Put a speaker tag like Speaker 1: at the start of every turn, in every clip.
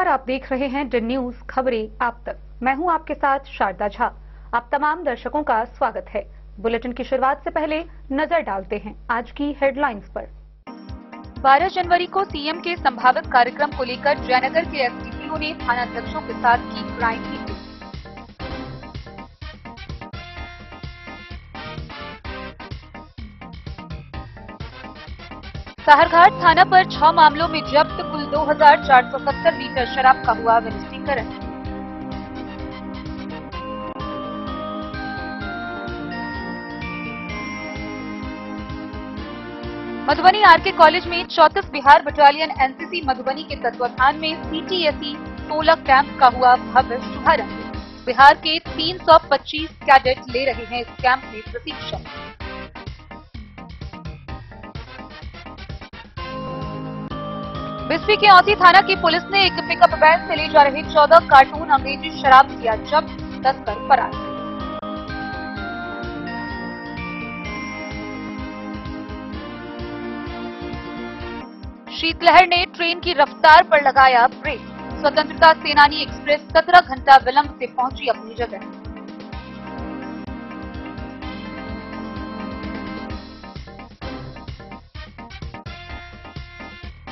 Speaker 1: नमस्कार, आप देख रहे हैं डी न्यूज खबरें आप तक। मैं हूं आपके साथ शारदा झा। आप तमाम दर्शकों का स्वागत है। बुलेटिन की शुरुआत से पहले नजर डालते हैं आज की हेडलाइंस पर। 12 जनवरी को सीएम के संभावित कार्यक्रम को लेकर जयनगर के एसडीपीओ ने थानाध्यक्षों के साथ की क्राइम मीटिंग। साहरघाट थाना पर 6 मामलों में जब्त कुल 2470 लीटर शराब का हुआ वैलिडीकरण। मधुबनी आरके कॉलेज में 34 बिहार बटालियन एनसीसी मधुबनी के तत्वाधान में सीटीएसई 16 कैंप का हुआ भव्य शुभारंभ। बिहार के 325 कैडेट ले रहे हैं इस कैंप में प्रशिक्षण। बिस्फी के औती थाना की पुलिस ने एक पिकअप वैन से ले जा रहे 14 कार्टून अंग्रेजी शराब किया जब्त, तस्कर फरार। शीतलहर ने ट्रेन की रफ्तार पर लगाया ब्रेक। स्वतंत्रता सेनानी एक्सप्रेस 17 घंटा विलंब से पहुंची अपनी जगह।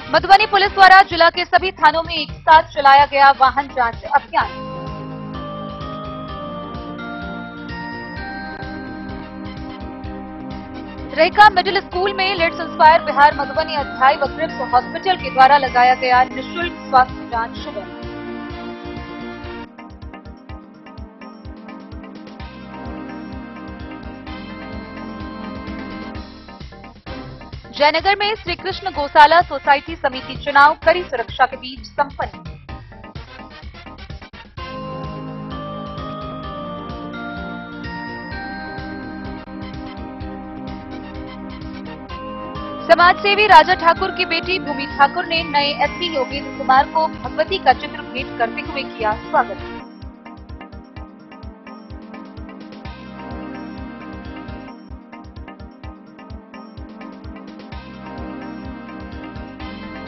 Speaker 1: मधुबनी पुलिस द्वारा जिला के सभी थानों में एक साथ चलाया गया वाहन जांच अभियान। रेखा मिडिल स्कूल में लेट्स इंस्पायर बिहार मधुबनी अध्याय व क्रिप्स हॉस्पिटल के द्वारा लगाया गया निःशुल्क स्वास्थ्य जांच शिविर। जयनगर में श्री कृष्ण गौशाला सोसाइटी समिति चुनाव कड़ी सुरक्षा के बीच संपन्न। समाजसेवी राजा ठाकुर की बेटी भूमि ठाकुर ने नए एसपी योगेंद्र कुमार को भगवती का चित्र भेंट करते हुए किया स्वागत।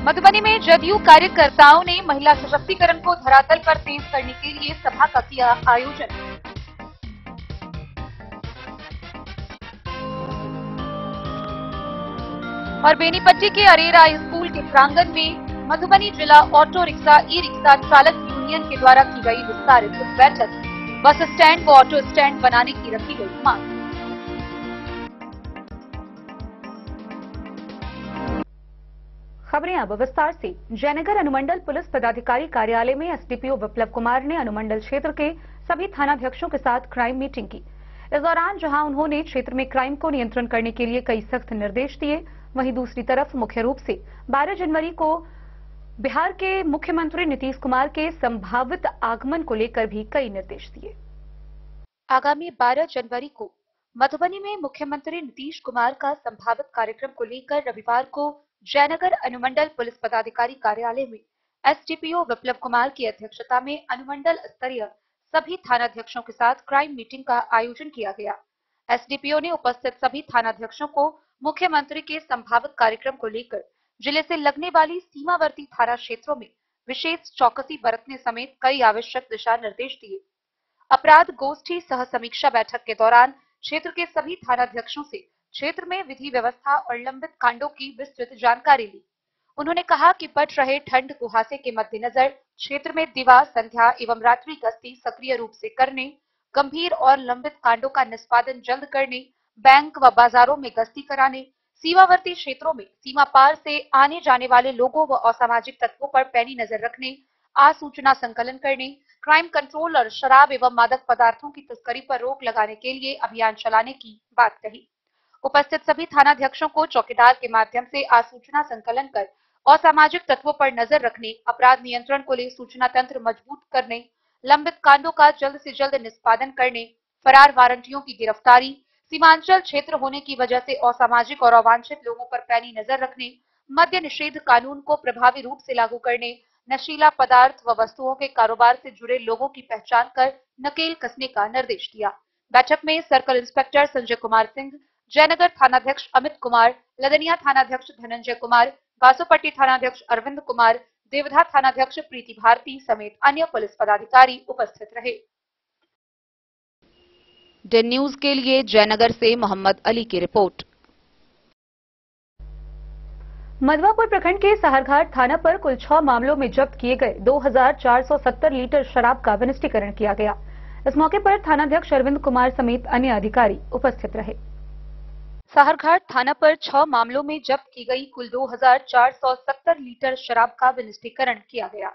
Speaker 1: मधुबनी में जदयू कार्यकर्ताओं ने महिला सशक्तिकरण को धरातल पर तेज करने के लिए सभा का किया आयोजन। और बेनीपट्टी के अरेरा स्कूल के प्रांगण में मधुबनी जिला ऑटो रिक्शा ई रिक्शा चालक यूनियन के द्वारा की गई विस्तारित बैठक। बस स्टैंड व ऑटो स्टैंड बनाने की रखी गई मांग। खबरें अब विस्तार से। जयनगर अनुमंडल पुलिस पदाधिकारी कार्यालय में एसडीपीओ विप्लव कुमार ने अनुमंडल क्षेत्र के सभी थानाध्यक्षों के साथ क्राइम मीटिंग की। इस दौरान जहां उन्होंने क्षेत्र में क्राइम को नियंत्रण करने के लिए कई सख्त निर्देश दिए, वहीं दूसरी तरफ मुख्य रूप से 12 जनवरी को बिहार के मुख्यमंत्री नीतीश कुमार के संभावित आगमन को लेकर भी कई निर्देश दिए। आगामी 12 जनवरी को मधुबनी में मुख्यमंत्री नीतीश कुमार का संभावित कार्यक्रम को लेकर रविवार को जयनगर अनुमंडल पुलिस पदाधिकारी कार्यालय में एसडीपीओ विप्लव कुमार की अध्यक्षता में अनुमंडल स्तरीय सभी थानाध्यक्षों के साथ क्राइम मीटिंग का आयोजन किया गया। एसडीपीओ ने उपस्थित सभी थानाध्यक्षों को मुख्यमंत्री के संभावित कार्यक्रम को लेकर जिले से लगने वाली सीमावर्ती थाना क्षेत्रों में विशेष चौकसी बरतने समेत कई आवश्यक दिशा निर्देश दिए। अपराध गोष्ठी सह समीक्षा बैठक के दौरान क्षेत्र के सभी थानाध्यक्षों से क्षेत्र में विधि व्यवस्था और लंबित कांडों की विस्तृत जानकारी ली। उन्होंने कहा कि बढ़ रहे ठंड कुहासे के मद्देनजर क्षेत्र में दिवा, संध्या एवं रात्रि गश्ती सक्रिय रूप से करने, गंभीर और लंबित कांडों का निष्पादन जल्द करने, बैंक व बाजारों में गश्ती कराने, सीमावर्ती क्षेत्रों में सीमा पार से आने जाने वाले लोगों व असामाजिक तत्वों पर पैनी नजर रखने, आसूचना संकलन करने, क्राइम कंट्रोल और शराब एवं मादक पदार्थों की तस्करी पर रोक लगाने के लिए अभियान चलाने की बात कही। उपस्थित सभी थानाध्यक्षों को चौकीदार के माध्यम से आसूचना संकलन कर असामाजिक तत्वों पर नजर रखने, अपराध नियंत्रण को ले सूचना तंत्र मजबूत करने, लंबित कांडों का जल्द से जल्द निष्पादन करने, फरार वारंटियों की गिरफ्तारी, सीमांचल क्षेत्र होने की वजह से असामाजिक और अवांछित लोगों पर पैनी नजर रखने, मद्य निषेध कानून को प्रभावी रूप से लागू करने, नशीला पदार्थ व वस्तुओं के कारोबार से जुड़े लोगों की पहचान कर नकेल कसने का निर्देश दिया। बैठक में सर्कल इंस्पेक्टर संजय कुमार सिंह, जयनगर थानाध्यक्ष अमित कुमार, लदनिया थानाध्यक्ष धनंजय कुमार, बासोपट्टी थानाध्यक्ष अरविंद कुमार, देवधा थानाध्यक्ष प्रीति भारती समेत अन्य पुलिस पदाधिकारी उपस्थित रहे। डेन न्यूज के लिए जयनगर से मोहम्मद अली की रिपोर्ट। मधवापुर प्रखंड के साहरघाट थाना पर कुल 6 मामलों में जब्त किए गए 2470 लीटर शराब का विनिष्टीकरण किया गया। इस मौके पर थानाध्यक्ष अरविंद कुमार समेत अन्य अधिकारी उपस्थित रहे। साहरघाट थाना पर 6 मामलों में जब्त की गई कुल 2470 लीटर शराब का विनिष्टीकरण किया गया।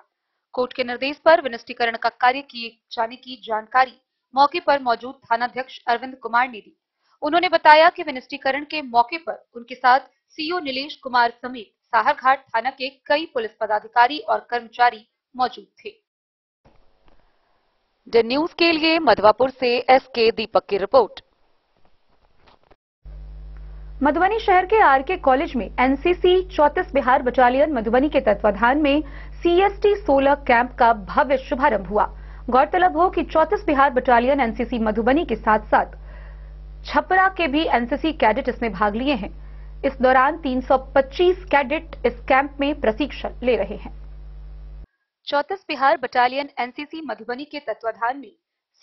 Speaker 1: कोर्ट के निर्देश पर विनिष्टीकरण का कार्य किए जाने की जानकारी मौके पर मौजूद थानाध्यक्ष अरविंद कुमार ने दी। उन्होंने बताया कि विनिष्टीकरण के मौके पर उनके साथ सीओ नीलेश कुमार समेत साहरघाट थाना के कई पुलिस पदाधिकारी और कर्मचारी मौजूद थे। डेन न्यूज के लिए मधवापुर से एसके दीपक की रिपोर्ट। मधुबनी शहर के आरके कॉलेज में एनसीसी 34 बिहार बटालियन मधुबनी के तत्वाधान में CST 16 कैंप का भव्य शुभारंभ हुआ। गौरतलब हो कि 34 बिहार बटालियन एनसीसी मधुबनी के साथ साथ छपरा के भी एनसीसी कैडेट इसमें भाग लिए हैं। इस दौरान 325 कैडेट इस कैंप में प्रशिक्षण ले रहे हैं। 34 बिहार बटालियन एनसीसी मधुबनी के तत्वाधान में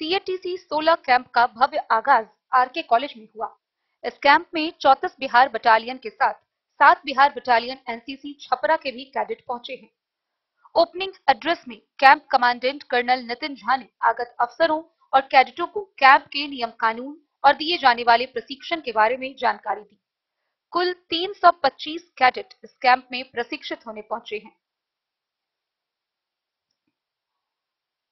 Speaker 1: CATC 16 कैंप का भव्य आगाज आरके कॉलेज में हुआ। इस कैंप में 34 बिहार बटालियन के साथ 7 बिहार बटालियन एनसीसी छपरा के भी कैडेट पहुंचे हैं। ओपनिंग एड्रेस में camp commandant colonel Nitin Jha ने आगत अफसरों और कैडेटों को कैंप के नियम कानून और दिए जाने वाले प्रशिक्षण के बारे में जानकारी दी। कुल 325 कैडेट इस कैंप में प्रशिक्षित होने पहुंचे हैं।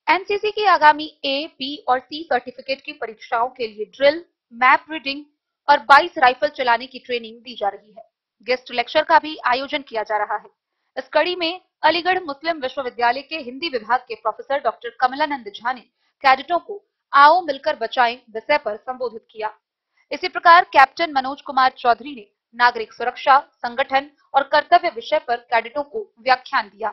Speaker 1: एनसीसी की आगामी A, B और C सर्टिफिकेट की परीक्षाओं के लिए ड्रिल, मैप रीडिंग और 22 राइफल चलाने की ट्रेनिंग दी जा रही है। गेस्ट लेक्चर का भी आयोजन किया जा रहा है। इस कड़ी में अलीगढ़ मुस्लिम विश्वविद्यालय के हिंदी विभाग के प्रोफेसर डॉक्टर कमलानंद झा ने कैडेटों को आओ मिलकर बचाएं विषय पर संबोधित किया। इसी प्रकार कैप्टन मनोज कुमार चौधरी ने नागरिक सुरक्षा, संगठन और कर्तव्य विषय पर कैडेटों को व्याख्यान दिया।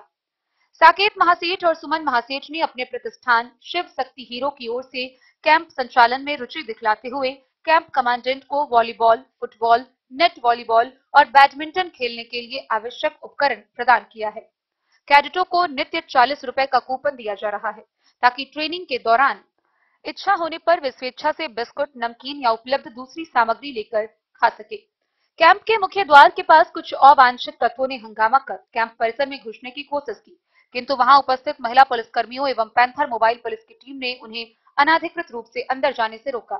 Speaker 1: साकेत महासेठ और सुमन महासेठ ने अपने प्रतिष्ठान शिव शक्ति हीरो की ओर से कैंप संचालन में रुचि दिखलाते हुए कैंप कमांडेंट को वॉलीबॉल, फुटबॉल, नेट वॉलीबॉल और बैडमिंटन खेलने के लिए आवश्यक उपकरण प्रदान किया है। कैडेटों को नित्य 40 रुपए का कूपन दिया जा रहा है ताकि ट्रेनिंग के दौरान इच्छा होने पर वे स्वेच्छा से बिस्कुट, नमकीन या उपलब्ध दूसरी सामग्री लेकर खा सके। कैंप के मुख्य द्वार के पास कुछ अवांछित तत्वों ने हंगामा कर कैंप परिसर में घुसने की कोशिश की, किंतु वहां उपस्थित महिला पुलिसकर्मियों एवं पैंथर मोबाइल पुलिस की टीम ने उन्हें अनाधिकृत रूप से अंदर जाने से रोका।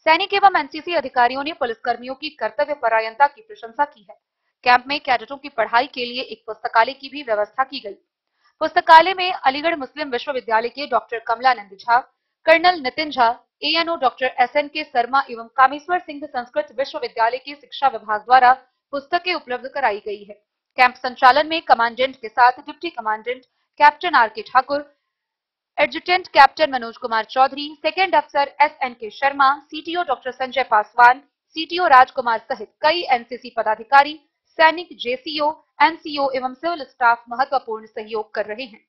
Speaker 1: सैनिक एवं एनसीसी अधिकारियों ने पुलिसकर्मियों की कर्तव्य परायणता की प्रशंसा की है। कैंप में कैडेटों की पढ़ाई के लिए एक पुस्तकालय की भी व्यवस्था की गई। पुस्तकालय में अलीगढ़ मुस्लिम विश्वविद्यालय के doctor Kamalanand Jha, colonel Nitin Jha, ANO doctor SNK Sharma एवं कामेश्वर सिंह संस्कृत विश्वविद्यालय के शिक्षा विभाग द्वारा पुस्तकें उपलब्ध कराई गई है। कैंप संचालन में कमांडेंट के साथ deputy commandant captain RK Thakur, adjutant captain Manoj Kumar Chaudhary, second अफसर SNK Sharma, CTO doctor Sanjay Paswan, CTO Rajkumar सहित कई एनसीसी पदाधिकारी, सैनिक, JCO, NCO एवं सिविल स्टाफ महत्वपूर्ण सहयोग कर रहे हैं।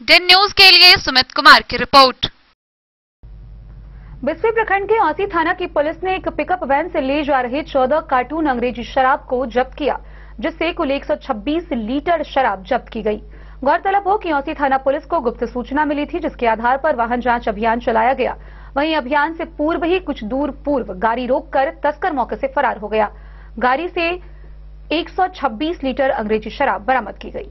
Speaker 1: डेन न्यूज के लिए सुमित कुमार की रिपोर्ट। बिस्फी प्रखंड के औसी थाना की पुलिस ने एक पिकअप वैन से ले जा रहे 14 कार्टून अंग्रेजी शराब को जब्त किया, जिससे कुल 126 लीटर शराब जब्त की गई। गौरतलब हो कि औसी थाना पुलिस को गुप्त सूचना मिली थी, जिसके आधार पर वाहन जांच अभियान चलाया गया। वहीं अभियान से पूर्व ही कुछ दूर पूर्व गाड़ी रोककर तस्कर मौके से फरार हो गया। गाड़ी से 126 लीटर अंग्रेजी शराब बरामद की गई।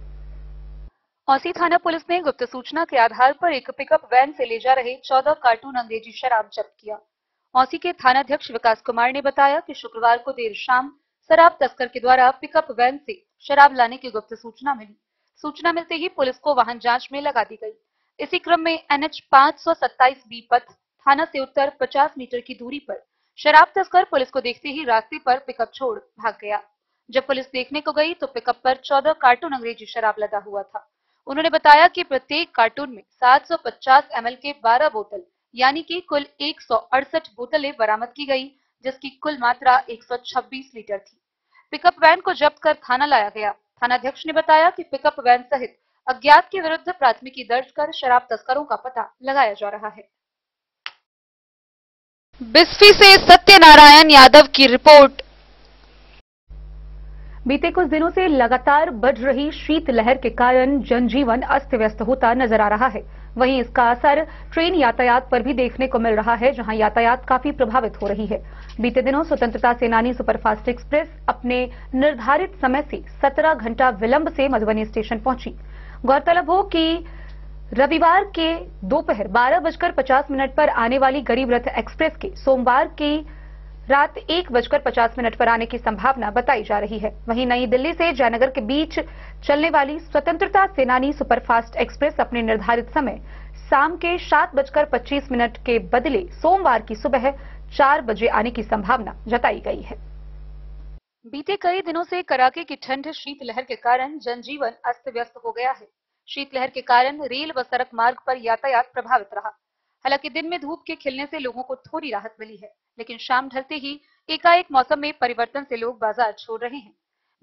Speaker 1: औसी थाना पुलिस ने गुप्त सूचना के आधार पर एक पिकअप वैन से ले जा रहे 14 कार्टून अंग्रेजी शराब जब्त किया। औसी के थानाध्यक्ष विकास कुमार ने बताया कि शुक्रवार को देर शाम शराब तस्कर के द्वारा पिकअप वैन से शराब लाने की गुप्त सूचना मिली। सूचना मिलते ही पुलिस को वाहन जांच में लगा दी गई। इसी क्रम में NH 527B पथ थाना से उत्तर 50 मीटर की दूरी पर शराब तस्कर पुलिस को देखते ही रास्ते पर पिकअप छोड़ भाग गया। जब पुलिस देखने को गई तो पिकअप पर 14 कार्टून अंग्रेजी शराब लदा हुआ था। उन्होंने बताया कि प्रत्येक कार्टून में 750 ml के 12 बोतल यानी कि कुल 168 बोतलें बरामद की गई, जिसकी कुल मात्रा 126 लीटर थी। पिकअप वैन को जब्त कर थाना लाया गया। थानाध्यक्ष ने बताया कि पिकअप वैन सहित अज्ञात के विरुद्ध प्राथमिकी दर्ज कर शराब तस्करों का पता लगाया जा रहा है। बिस्फी से सत्यनारायण यादव की रिपोर्ट। बीते कुछ दिनों से लगातार बढ़ रही शीतलहर के कारण जनजीवन अस्त व्यस्त होता नजर आ रहा है। वहीं इसका असर ट्रेन यातायात पर भी देखने को मिल रहा है, जहां यातायात काफी प्रभावित हो रही है। बीते दिनों स्वतंत्रता सेनानी सुपरफास्ट एक्सप्रेस अपने निर्धारित समय से 17 घंटा विलंब से मधुबनी स्टेशन पहुंची। गौरतलब हो कि रविवार के दोपहर 12:50 पर आने वाली गरीब रथ एक्सप्रेस के सोमवार की रात 1:50 पर आने की संभावना बताई जा रही है। वहीं नई दिल्ली से जयनगर के बीच चलने वाली स्वतंत्रता सेनानी सुपरफास्ट एक्सप्रेस अपने निर्धारित समय शाम के 7:25 के बदले सोमवार की सुबह 4 बजे आने की संभावना जताई गई है। बीते कई दिनों से कड़ाके की ठंड शीतलहर के कारण जनजीवन अस्त व्यस्त हो गया है। शीतलहर के कारण रेल व सड़क मार्ग पर यातायात प्रभावित रहा। हालांकि दिन में धूप के खिलने से लोगों को थोड़ी राहत मिली है, लेकिन शाम ढलते ही एकाएक मौसम में परिवर्तन से लोग बाजार छोड़ रहे हैं।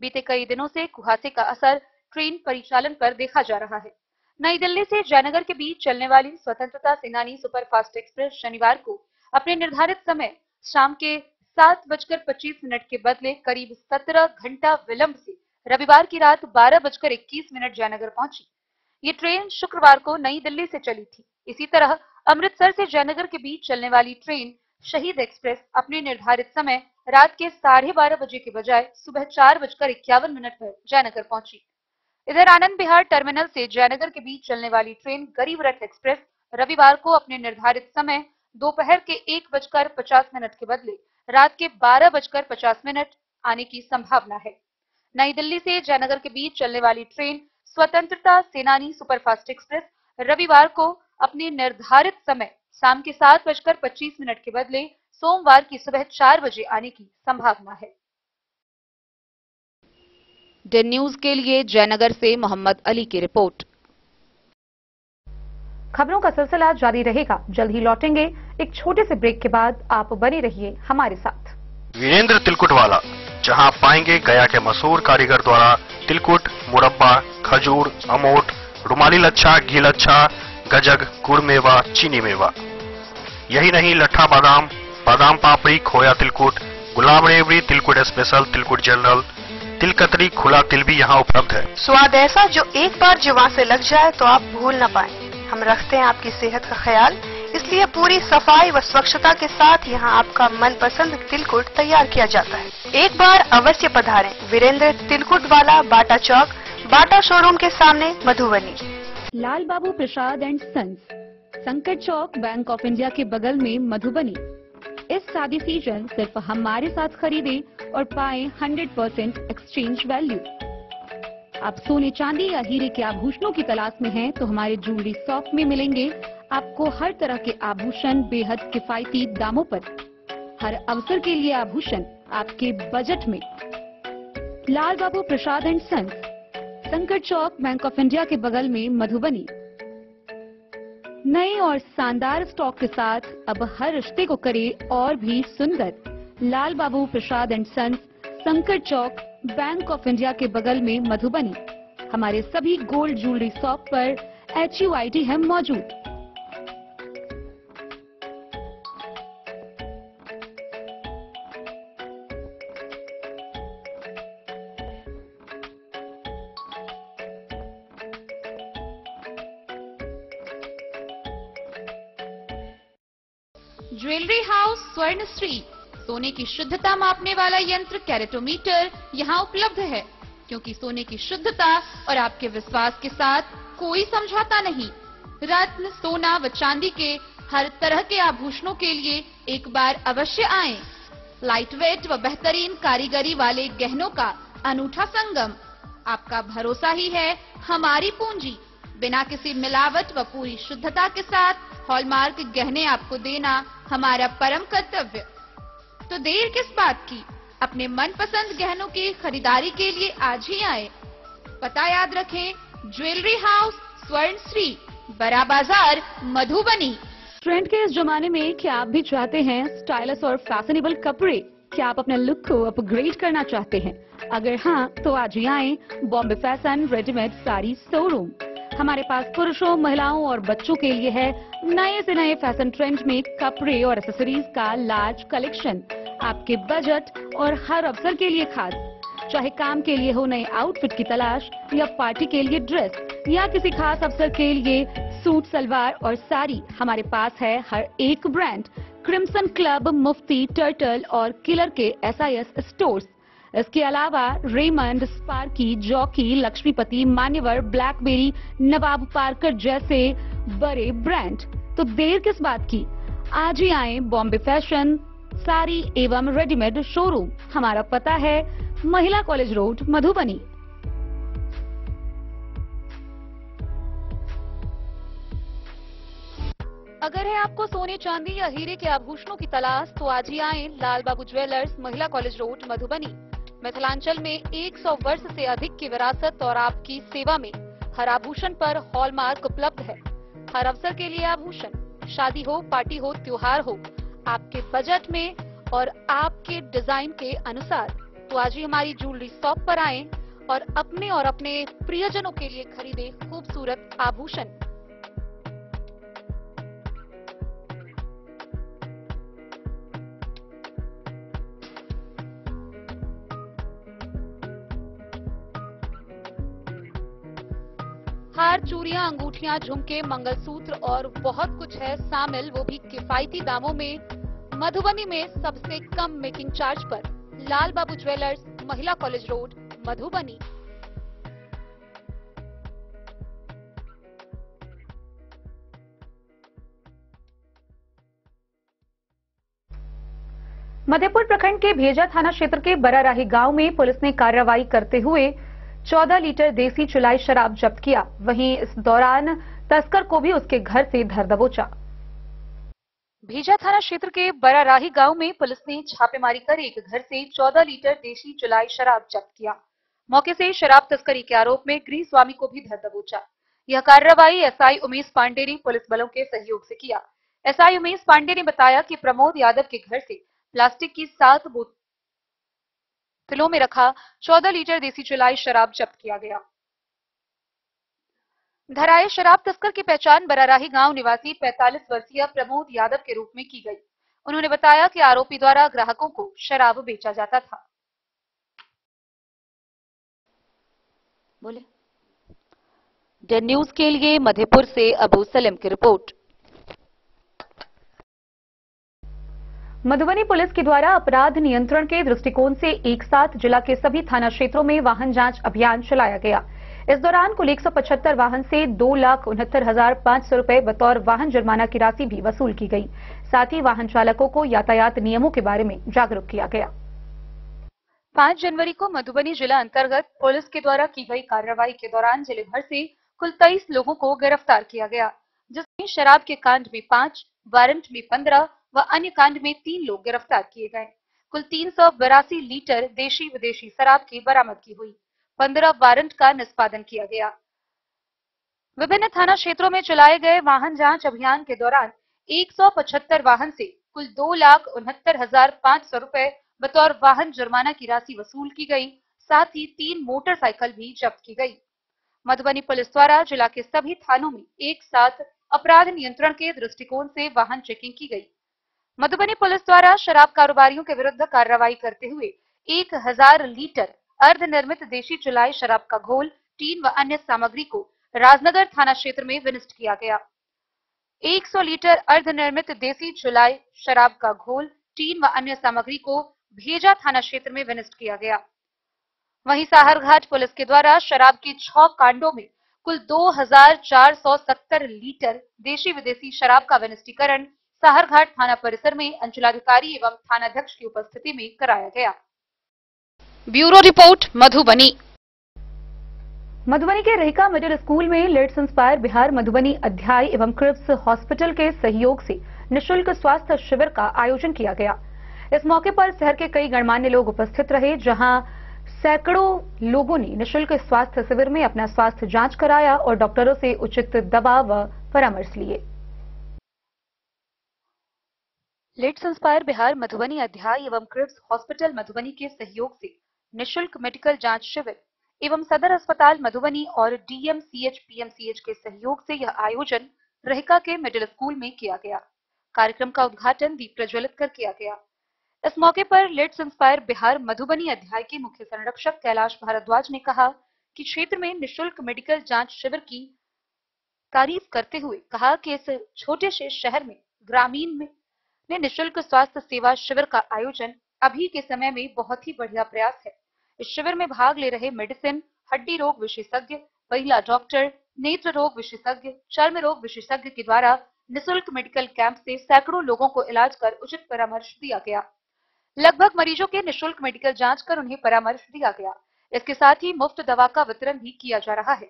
Speaker 1: बीते कई दिनों से कुहासे का असर ट्रेन परिचालन पर देखा जा रहा है। नई दिल्ली से जयनगर के बीच चलने वाली स्वतंत्रता सेनानी सुपरफास्ट एक्सप्रेस शनिवार को अपने निर्धारित समय शाम के 7:25 के बदले करीब 17 घंटा विलंब से रविवार की रात 12:21 जयनगर पहुंची। ये ट्रेन शुक्रवार को नई दिल्ली से चली थी। इसी तरह अमृतसर से जयनगर के बीच चलने वाली ट्रेन शहीद एक्सप्रेस अपने निर्धारित समय रात के 12:30 बजे के बजाय सुबह 4:51 पर जयनगर पहुंची। इधर आनंद विहार टर्मिनल से जयनगर के बीच चलने वाली ट्रेन गरीब रथ एक्सप्रेस रविवार को अपने निर्धारित समय दोपहर के 1:50 के बदले रात के 12:50 आने की संभावना है। नई दिल्ली से जयनगर के बीच चलने वाली ट्रेन स्वतंत्रता सेनानी सुपरफास्ट एक्सप्रेस रविवार को अपने निर्धारित समय शाम के 7:25 के बदले सोमवार की सुबह 4 बजे आने की संभावना है। डे न्यूज के लिए जयनगर से मोहम्मद अली की रिपोर्ट। खबरों का सिलसिला जारी रहेगा, जल्द ही लौटेंगे एक छोटे से ब्रेक के बाद। आप बने रहिए हमारे साथ।
Speaker 2: वीरेंद्र तिलकुट वाला, जहां आप पाएंगे गया के मशहूर कारीगर द्वारा तिलकुट, मुरब्बा, खजूर, अमोट, रुमाली लच्छा, घी लच्छा, गजक, गुड़ मेवा, चीनी मेवा। यही नहीं, लट्ठा बादाम, बादाम पापड़ी, खोया तिलकुट, गुलाब रेवड़ी, तिलकुट स्पेशल, तिलकुट जनरल, तिलकतरी, खुला तिल भी यहाँ उपलब्ध है।
Speaker 3: स्वाद ऐसा जो एक बार जुबान से लग जाए तो आप भूल न पाए। हम रखते हैं आपकी सेहत का ख्याल, इसलिए पूरी सफाई व स्वच्छता के साथ यहाँ आपका मनपसंद तिलकुट तैयार किया जाता है। एक बार अवश्य पधारें वीरेंद्र तिलकुट वाला, बाटा चौक, बाटा शोरूम के सामने, मधुबनी।
Speaker 1: लाल बाबू प्रसाद एंड सन्स, संकट चौक, बैंक ऑफ इंडिया के बगल में, मधुबनी। इस शादी सीजन सिर्फ हमारे साथ खरीदे और पाएं 100% एक्सचेंज वैल्यू। आप सोने चांदी या हीरे के आभूषणों की तलाश में हैं तो हमारे ज्वेलरी शॉप में मिलेंगे आपको हर तरह के आभूषण बेहद किफायती दामों पर। हर अवसर के लिए आभूषण आपके बजट में। लाल बाबू प्रसाद एंड सन्स, संकट चौक, बैंक ऑफ इंडिया के बगल में, मधुबनी। नए और शानदार स्टॉक के साथ अब हर रिश्ते को करे और भी सुंदर। लाल बाबू प्रसाद एंड सन्स, संकट चौक, बैंक ऑफ इंडिया के बगल में, मधुबनी। हमारे सभी गोल्ड ज्वेलरी शॉप पर HUID है मौजूद।
Speaker 4: ज्वेलरी हाउस स्वर्ण श्री, सोने की शुद्धता मापने वाला यंत्र कैरेटोमीटर यहाँ उपलब्ध है, क्योंकि सोने की शुद्धता और आपके विश्वास के साथ कोई समझौता नहीं। रत्न, सोना व चांदी के हर तरह के आभूषणों के लिए एक बार अवश्य आएं। लाइट वेट व बेहतरीन कारीगरी वाले गहनों का अनूठा संगम। आपका भरोसा ही है हमारी पूंजी। बिना किसी मिलावट व पूरी शुद्धता के साथ हॉलमार्क गहने आपको देना हमारा परम कर्तव्य। तो देर किस बात की, अपने मनपसंद गहनों की खरीदारी के लिए आज ही आए। पता याद रखें, ज्वेलरी हाउस स्वर्ण श्री, बड़ा बाजार, मधुबनी।
Speaker 1: ट्रेंड के इस जमाने में क्या आप भी चाहते हैं स्टाइलिश और फैशनेबल कपड़े? क्या आप अपने लुक को अपग्रेड करना चाहते हैं? अगर हाँ, तो आज ही आए Bombay fashion readymade sari showroom. हमारे पास पुरुषों, महिलाओं और बच्चों के लिए है नए से नए फैशन ट्रेंड में कपड़े और एक्सेसरीज का लार्ज कलेक्शन, आपके बजट और हर अवसर के लिए खास। चाहे काम के लिए हो नए आउटफिट की तलाश या पार्टी के लिए ड्रेस या किसी खास अवसर के लिए सूट सलवार और साड़ी, हमारे पास है हर एक ब्रांड। क्रिम्सन क्लब, मुफ्ती, टर्टल और किलर के SIS स्टोर्स। इसके अलावा रेमंड, स्पार्की, जॉकी, लक्ष्मीपति, मान्यवर, ब्लैकबेरी, नवाब पार्कर जैसे बड़े ब्रांड। तो देर किस बात की, आज ही आए बॉम्बे फैशन साड़ी एवं रेडीमेड शोरूम। हमारा पता है महिला कॉलेज रोड, मधुबनी। अगर है आपको सोने, चांदी या हीरे के आभूषणों की तलाश, तो आज ही आए लाल बाबू ज्वेलर्स, महिला कॉलेज रोड, मधुबनी। मिथिलांचल में 100 वर्ष से अधिक की विरासत और आपकी सेवा में हर आभूषण पर हॉलमार्क उपलब्ध है। हर अवसर के लिए आभूषण, शादी हो, पार्टी हो, त्योहार हो, आपके बजट में और आपके डिजाइन के अनुसार। तो आज ही हमारी ज्वेलरी शॉप पर आएं और अपने प्रियजनों के लिए खरीदे खूबसूरत आभूषण। हार, चूड़ियां, अंगूठियां, झुमके, मंगलसूत्र और बहुत कुछ है शामिल, वो भी किफायती दामों में। मधुबनी में सबसे कम मेकिंग चार्ज पर लाल बाबू ज्वेलर्स, महिला कॉलेज रोड, मधुबनी। मधेपुर प्रखंड के भेजा थाना क्षेत्र के बराराही गांव में पुलिस ने कार्रवाई करते हुए 14 लीटर देसी चुलाई शराब जब्त किया। वहीं इस दौरान तस्कर को भी उसके घर से धर दबोचा। भेजा थाना क्षेत्र के बराराही गांव में पुलिस ने छापेमारी कर एक घर से 14 लीटर देसी चुलाई शराब जब्त किया। मौके से शराब तस्करी के आरोप में गृह स्वामी को भी धर दबोचा। यह कार्रवाई SI उमेश पांडे ने पुलिस बलों के सहयोग से किया। SI उमेश पांडे ने बताया कि प्रमोद यादव के घर से प्लास्टिक की 7 बोतलों में रखा 14 लीटर देसी चुलाई शराब जब्त किया गया। धराए शराब तस्कर की पहचान बराराही गांव निवासी 45 वर्षीय प्रमोद यादव के रूप में की गई। उन्होंने बताया कि आरोपी द्वारा ग्राहकों को शराब बेचा जाता था। बोले डेन न्यूज के लिए मधेपुर से अबू सलीम की रिपोर्ट। मधुबनी पुलिस के द्वारा अपराध नियंत्रण के दृष्टिकोण से एक साथ जिला के सभी थाना क्षेत्रों में वाहन जांच अभियान चलाया गया। इस दौरान कुल 175 वाहन से 2,69,500 रुपए बतौर वाहन जुर्माना की राशि भी वसूल की गई। साथ ही वाहन चालकों को यातायात नियमों के बारे में जागरूक किया गया। 5 जनवरी को मधुबनी जिला अंतर्गत पुलिस के द्वारा की गई कार्रवाई के दौरान जिले भर से कुल 23 लोगों को गिरफ्तार किया गया, जिसमें शराब के कांड में 5, वारंट में 15 व अन्य कांड में 3 लोग गिरफ्तार किए गए। कुल 382 लीटर देशी विदेशी शराब की बरामदगी हुई। 15 वारंट का निष्पादन किया गया। विभिन्न थाना क्षेत्रों में चलाए गए वाहन जांच अभियान के दौरान 175 वाहन से कुल 2,69,500 रुपए बतौर वाहन जुर्माना की राशि वसूल की गई। साथ ही 3 मोटरसाइकिल भी जब्त की गई। मधुबनी पुलिस द्वारा जिला के सभी थानों में एक साथ अपराध नियंत्रण के दृष्टिकोण से वाहन चेकिंग की गई। मधुबनी पुलिस द्वारा शराब कारोबारियों के विरुद्ध कार्रवाई करते हुए 1000 लीटर अर्धनिर्मित देशी चुलाई शराब का घोल, टीन व अन्य सामग्री को राजनगर थाना क्षेत्र में विनिष्ट किया गया। 100 लीटर अर्धनिर्मित देसी चुलाई शराब का घोल, टीन व अन्य सामग्री को भेजा थाना क्षेत्र में विनिष्ट किया गया। वहीं साहरघाट पुलिस के द्वारा शराब के 6 कांडों में कुल 2,470 लीटर देशी विदेशी शराब का विनिष्टीकरण साहरघाट थाना परिसर में अंचलाधिकारी एवं थानाध्यक्ष की उपस्थिति में कराया गया। Bureau report, Madhubani. मधुबनी के रहिका मिडिल स्कूल में लेट्स इंस्पायर बिहार मधुबनी अध्याय एवं क्रिप्स हॉस्पिटल के सहयोग से निःशुल्क स्वास्थ्य शिविर का आयोजन किया गया। इस मौके पर शहर के कई गणमान्य लोग उपस्थित रहे, जहां सैकड़ों लोगों ने निःशुल्क स्वास्थ्य शिविर में अपना स्वास्थ्य जांच कराया और डॉक्टरों से उचित दवा व परामर्श लिए। लेट्स इंस्पायर बिहार मधुबनी अध्याय एवं क्रिप्स हॉस्पिटल मधुबनी के सहयोग से निःशुल्क मेडिकल जांच शिविर एवं सदर अस्पताल मधुबनी और DMCH PMCH के सहयोग से यह आयोजन रहिका के मिडिल स्कूल में किया गया। कार्यक्रम का उद्घाटन दीप प्रज्वलित कर किया गया। इस मौके पर लेट्स इंस्पायर बिहार मधुबनी अध्याय के मुख्य संरक्षक कैलाश भारद्वाज ने कहा कि क्षेत्र में निशुल्क मेडिकल जांच शिविर की तारीफ करते हुए कहा कि इस छोटे से शहर में ग्रामीण में निशुल्क स्वास्थ्य सेवा शिविर का आयोजन अभी के समय में बहुत ही बढ़िया प्रयास है। इस शिविर में भाग ले रहे मेडिसिन, हड्डी रोग विशेषज्ञ, महिला डॉक्टर, नेत्र रोग विशेषज्ञ, चर्म रोग विशेषज्ञ के द्वारा निशुल्क मेडिकल कैंप से सैकड़ों लोगों को इलाज कर उचित परामर्श दिया गया। लगभग मरीजों के निशुल्क मेडिकल जांच कर उन्हें परामर्श दिया गया। इसके साथ ही मुफ्त दवा का वितरण भी किया जा रहा है।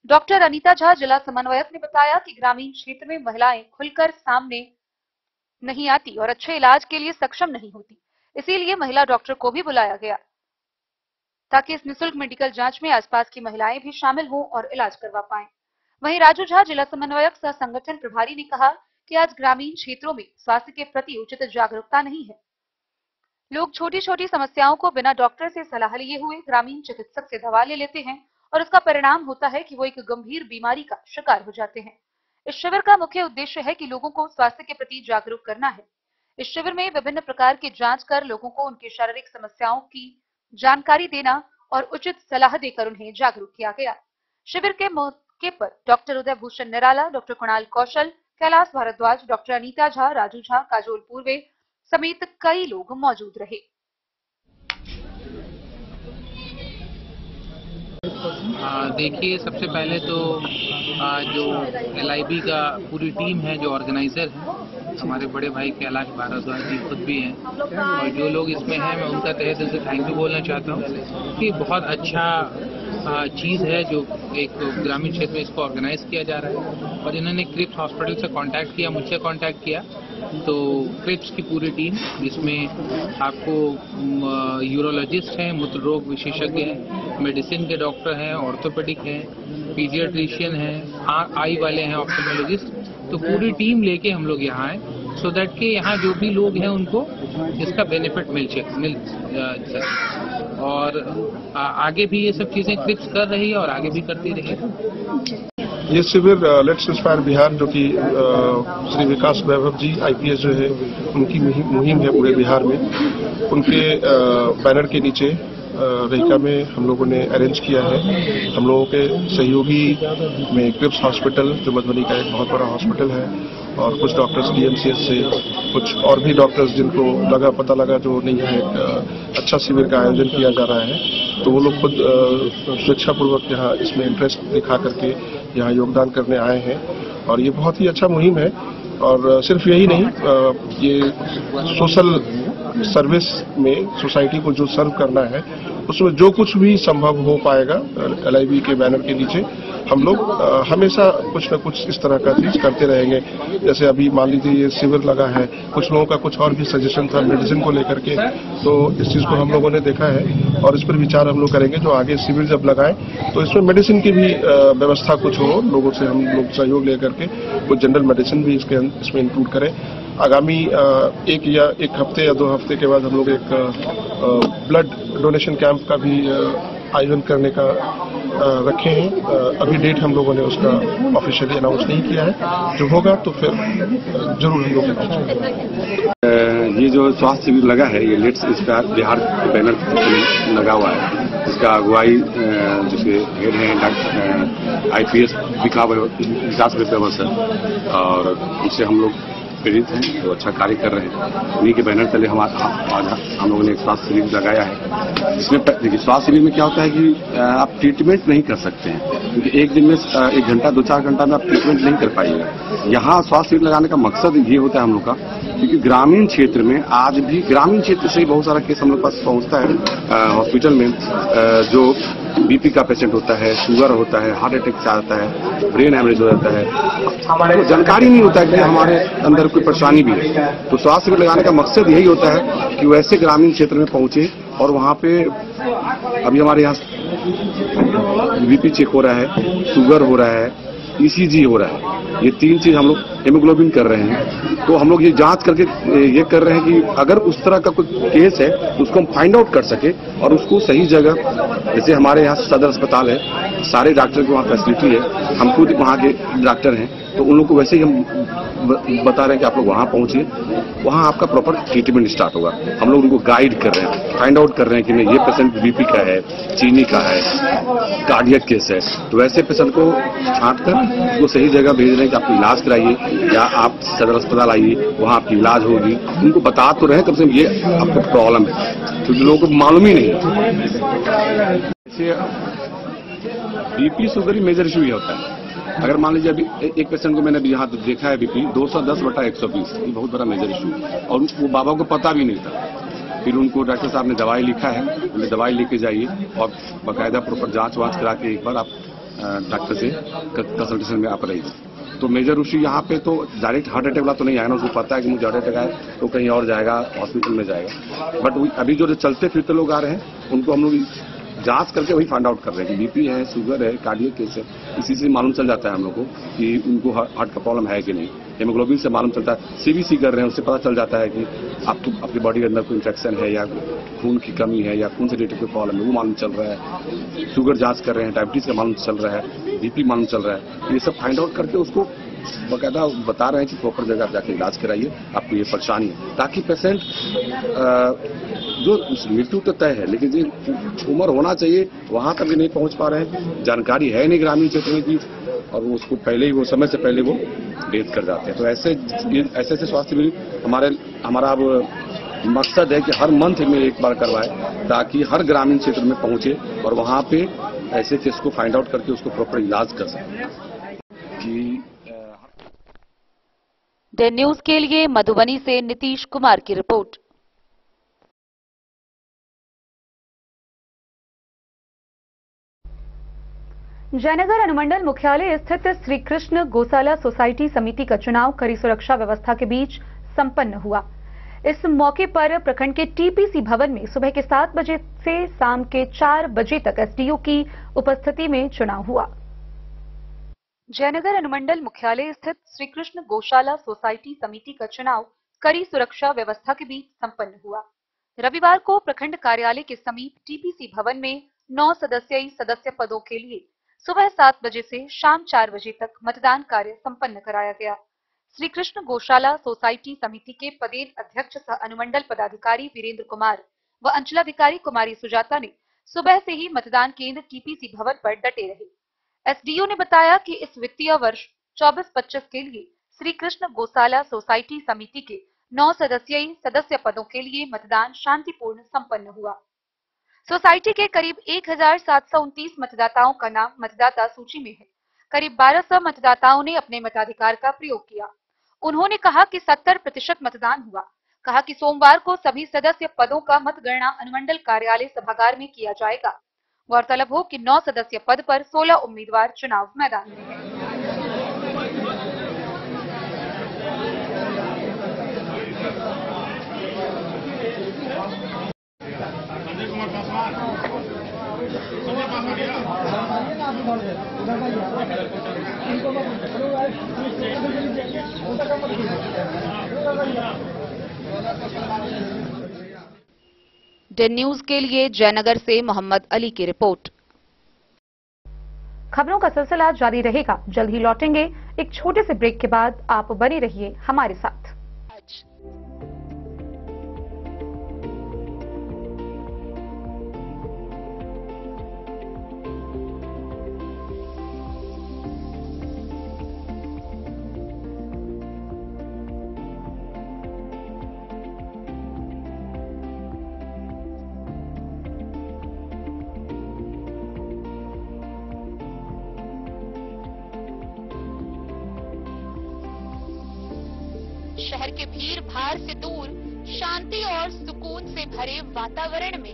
Speaker 1: डॉक्टर अनीता झा, जिला समन्वयक, ने बताया कि ग्रामीण क्षेत्र में महिलाएं खुलकर सामने नहीं आती और अच्छे इलाज के लिए सक्षम नहीं होती, इसीलिए महिला डॉक्टर को भी बुलाया गया ताकि इस निशुल्क मेडिकल जांच में आसपास की महिलाएं भी शामिल हों और इलाज करवा पाएं। वहीं राजू झा, जिला समन्वयक सह संगठन प्रभारी, ने कहा कि आज ग्रामीण क्षेत्रों में स्वास्थ्य के प्रति उचित जागरूकता नहीं है। लोग छोटी छोटी समस्याओं को बिना डॉक्टर से सलाह लिए हुए ग्रामीण चिकित्सक से दवा ले लेते हैं और उसका परिणाम होता है कि वो एक गंभीर बीमारी का शिकार हो जाते हैं। इस शिविर का मुख्य उद्देश्य है कि लोगों को स्वास्थ्य के प्रति जागरूक करना है। इस शिविर में विभिन्न प्रकार की जांच कर लोगों को उनकी शारीरिक समस्याओं की जानकारी देना और उचित सलाह देकर उन्हें जागरूक किया गया। शिविर के मौके पर डॉक्टर उदय भूषण निराला, डॉक्टर कुणाल कौशल, कैलाश भारद्वाज, डॉक्टर अनीता झा, राजू झा, काजोल पूर्वे समेत कई लोग मौजूद रहे।
Speaker 5: देखिए, सबसे पहले तो जो LIB का पूरी टीम है, जो ऑर्गेनाइजर है, हमारे बड़े भाई कैलाश भारद्वाज जी खुद भी हैं, और जो लोग इसमें हैं, मैं उनका तहे दिल से थैंक यू बोलना चाहता हूँ कि बहुत अच्छा चीज़ है जो एक ग्रामीण क्षेत्र में इसको ऑर्गेनाइज किया जा रहा है। और इन्होंने क्रिप्स हॉस्पिटल से कांटेक्ट किया, मुझसे कांटेक्ट किया, तो क्रिप्स की पूरी टीम, जिसमें आपको यूरोलॉजिस्ट हैं, मूत्र रोग विशेषज्ञ हैं, मेडिसिन के डॉक्टर हैं, ऑर्थोपेडिक हैं, पीडियाट्रिशियन हैं, आई वाले हैं, ऑप्थेल्मोलॉजिस्ट, तो पूरी टीम लेके हम लोग यहाँ आए सो दैट कि यहाँ जो भी लोग हैं उनको इसका बेनिफिट मिल सके। और आगे भी ये सब चीज़ें क्रिप्स कर रही है और आगे भी करती रहेगी।
Speaker 6: ये शिविर लेट्स इंस्पायर बिहार, जो कि श्री विकास वैभव जी IPS जो है उनकी मुहिम है पूरे बिहार में, उनके बैनर के नीचे रहिका में हम लोगों ने अरेंज किया है। हम लोगों के सहयोगी में क्रिप्स हॉस्पिटल, जो मधुबनी का एक बहुत बड़ा हॉस्पिटल है, और कुछ डॉक्टर्स DMCH से, कुछ और भी डॉक्टर्स जिनको पता लगा जो नहीं है, एक अच्छा शिविर का आयोजन किया जा रहा है, तो वो लोग खुद स्वेच्छापूर्वक यहाँ इसमें इंटरेस्ट दिखा करके यहाँ योगदान करने आए हैं। और ये बहुत ही अच्छा मुहिम है। और सिर्फ यही नहीं, ये सोशल सर्विस में सोसाइटी को जो सर्व करना है उसमें जो कुछ भी संभव हो पाएगा, LIB के बैनर के नीचे हम लोग हमेशा कुछ न कुछ इस तरह का चीज करते रहेंगे। जैसे अभी मान लीजिए ये शिविर लगा है, कुछ लोगों का कुछ और भी सजेशन था मेडिसिन को लेकर के, तो इस चीज को हम लोगों ने देखा है और इस पर विचार हम लोग करेंगे। जो आगे शिविर जब लगाएं तो इसमें मेडिसिन की भी व्यवस्था कुछ हो, लोगों से हम लोग सहयोग लेकर के कुछ जनरल मेडिसिन भी इसमें इंक्लूड करें। आगामी एक हफ्ते या 2 हफ्ते के बाद हम लोग एक ब्लड डोनेशन कैंप का भी आयोजन करने का रखे हैं। अभी डेट हम लोगों ने उसका ऑफिशियली अनाउंस नहीं किया है, जो होगा तो फिर जरूर हम लोग अनाउंस करेंगे।
Speaker 7: ये जो स्वास्थ्य शिविर लगा है, ये लेट्स इंस्पायर बिहार के बैनर लगा हुआ है। इसका अगुवाई जिसके हेड हैं डॉक्टर IPS विकास वैभव सर, और इससे हम लोग प्रेरित हैं, तो अच्छा कार्य कर रहे हैं। उन्हीं के बैनर तले आज हम लोगों ने एक स्वास्थ्य शिविर लगाया है। इसमें देखिए, स्वास्थ्य शिविर में क्या होता है कि आप ट्रीटमेंट नहीं कर सकते हैं, क्योंकि एक दिन में 1 घंटा 2-4 घंटा में आप ट्रीटमेंट नहीं कर पाइएगा। यहाँ स्वास्थ्य शिविर लगाने का मकसद ये होता है हम लोग का, क्योंकि ग्रामीण क्षेत्र में आज भी ग्रामीण क्षेत्र से ही बहुत सारा केस हम लोग पास पहुँचता है हॉस्पिटल में, जो BP का पेशेंट होता है, शुगर होता है, हार्ट अटैक आता है, ब्रेन हैमरेज हो जाता है, तो जानकारी नहीं होता है कि हमारे अंदर कोई परेशानी भी है। तो स्वास्थ्य शिविर लगाने का मकसद यही होता है कि वैसे ग्रामीण क्षेत्र में पहुंचे और वहां पे अभी हमारे यहाँ BP चेक हो रहा है, शुगर हो रहा है, ECG हो रहा है, ये 3 चीज हम लोग, हेमोग्लोबिन कर रहे हैं। तो हम लोग ये जांच करके ये कर रहे हैं कि अगर उस तरह का कोई केस है तो उसको हम फाइंड आउट कर सके और उसको सही जगह, जैसे हमारे यहाँ सदर अस्पताल है, सारे डॉक्टर की वहाँ फैसिलिटी है, हम खुद वहाँ के डॉक्टर हैं, तो उन लोग को वैसे ही हम बता रहे हैं कि आप लोग वहां पहुंचे, वहां आपका प्रॉपर ट्रीटमेंट स्टार्ट होगा। हम लोग उनको गाइड कर रहे हैं, फाइंड आउट कर रहे हैं कि नहीं ये पेशेंट बीपी का है, चीनी का है, कार्डियक केस है, तो वैसे पेशेंट को छांट कर उसको सही जगह भेज रहे हैं कि आप इलाज कराइए या आप सदर अस्पताल आइए, वहां आपकी इलाज होगी। उनको बता तो रहे कम से कम ये आपको प्रॉब्लम है, क्योंकि लोगों को मालूम ही नहीं। बीपी शुगर ही मेजर इशू ही होता है। अगर मान लीजिए अभी एक पेशेंट को मैंने अभी यहाँ देखा है बीपी 210/120, ये बहुत बड़ा मेजर इशू है और वो बाबा को पता भी नहीं था। फिर उनको डॉक्टर साहब ने दवाई लिखा है, बोले दवाई लेके जाइए और बाकायदा प्रॉपर जांच वाँच करा के एक बार आप डॉक्टर से कंसल्टेशन में आप रहिए। तो मेजर इशू यहाँ पे तो डायरेक्ट हार्ट अटैक वाला तो नहीं आया ना, उसको पता है कि मुझे हार्ट अटैक आया तो कहीं और जाएगा, हॉस्पिटल में जाएगा। बट अभी जो चलते फिरते लोग आ रहे हैं उनको हम लोग जांच करके वही फाइंड आउट कर रहे हैं कि बीपी है, शुगर है, कार्डियक केस है। इसी से मालूम चल जाता है हम लोग को कि उनको हार्ट का प्रॉब्लम है कि नहीं। हेमोग्लोबिन से मालूम चलता है, सीबीसी कर रहे हैं, उससे पता चल जाता है कि आपको आपकी बॉडी के अंदर कोई इन्फेक्शन है या खून की कमी है या खून से रिलेटेड कोई प्रॉब्लम है, वो मालूम चल रहा है। शुगर जांच कर रहे हैं, डायबिटीज का मालूम चल रहा है, बीपी मालूम चल रहा है। ये सब फाइंड आउट करके उसको बाकायदा बता रहे हैं कि प्रॉपर जगह आप जाके इलाज कराइए, आपको ये परेशानी है, ताकि पेशेंट जो मृत्यु तो तय है लेकिन जो उम्र होना चाहिए वहां तक भी नहीं पहुंच पा रहे हैं, जानकारी है नहीं ग्रामीण क्षेत्र में की, और वो उसको पहले ही वो समय से पहले वो डेथ कर जाते हैं। तो ऐसे स्वास्थ्य में हमारा अब मकसद है कि हर मंथ में एक बार करवाए, ताकि हर ग्रामीण क्षेत्र में पहुंचे और वहां पे ऐसे केस को फाइंड आउट करके उसको प्रॉपर इलाज कर सकें।
Speaker 8: डे न्यूज के लिए मधुबनी से नीतीश कुमार की रिपोर्ट।
Speaker 1: जयनगर अनुमंडल मुख्यालय स्थित श्री कृष्ण गौशाला सोसाइटी समिति का चुनाव कड़ी सुरक्षा व्यवस्था के बीच संपन्न हुआ। इस मौके पर प्रखंड के टीपीसी भवन में सुबह के 7 बजे से शाम के 4 बजे तक एसडीओ की उपस्थिति में चुनाव हुआ। जयनगर अनुमंडल मुख्यालय स्थित श्री कृष्ण गौशाला सोसाइटी समिति का चुनाव कड़ी सुरक्षा व्यवस्था के बीच संपन्न हुआ। रविवार को प्रखंड कार्यालय के समीप टीपीसी भवन में 9 सदस्यीय सदस्य पदों के लिए सुबह 7 बजे से शाम 4 बजे तक मतदान कार्य संपन्न कराया गया। श्री कृष्ण गौशाला सोसाइटी समिति के पदेन अध्यक्ष सह अनुमंडल पदाधिकारी वीरेंद्र कुमार व अंचलाधिकारी कुमारी सुजाता ने सुबह से ही मतदान केंद्र टीपीसी भवन पर डटे रहे। एसडीओ ने बताया कि इस वित्तीय वर्ष 24-25 के लिए श्री कृष्ण गौशाला सोसाइटी समिति के 9 सदस्यीय सदस्य पदों के लिए मतदान शांतिपूर्ण संपन्न हुआ। सोसाइटी के करीब 1729 मतदाताओं का नाम मतदाता सूची में है। करीब 1200 मतदाताओं ने अपने मताधिकार का प्रयोग किया। उन्होंने कहा कि 70% मतदान हुआ। कहा कि सोमवार को सभी सदस्य पदों का मतगणना अनुमंडल कार्यालय सभागार में किया जाएगा। गौरतलब हो कि 9 सदस्य पद पर 16 उम्मीदवार चुनाव मैदान में हैं।
Speaker 8: डे न्यूज के लिए जयनगर से मोहम्मद अली की रिपोर्ट।
Speaker 1: खबरों का सिलसिला जारी रहेगा, जल्द ही लौटेंगे एक छोटे से ब्रेक के बाद। आप बने रहिए हमारे साथ।
Speaker 4: शहर के भीड़ भाड़ से दूर शांति और सुकून से भरे वातावरण में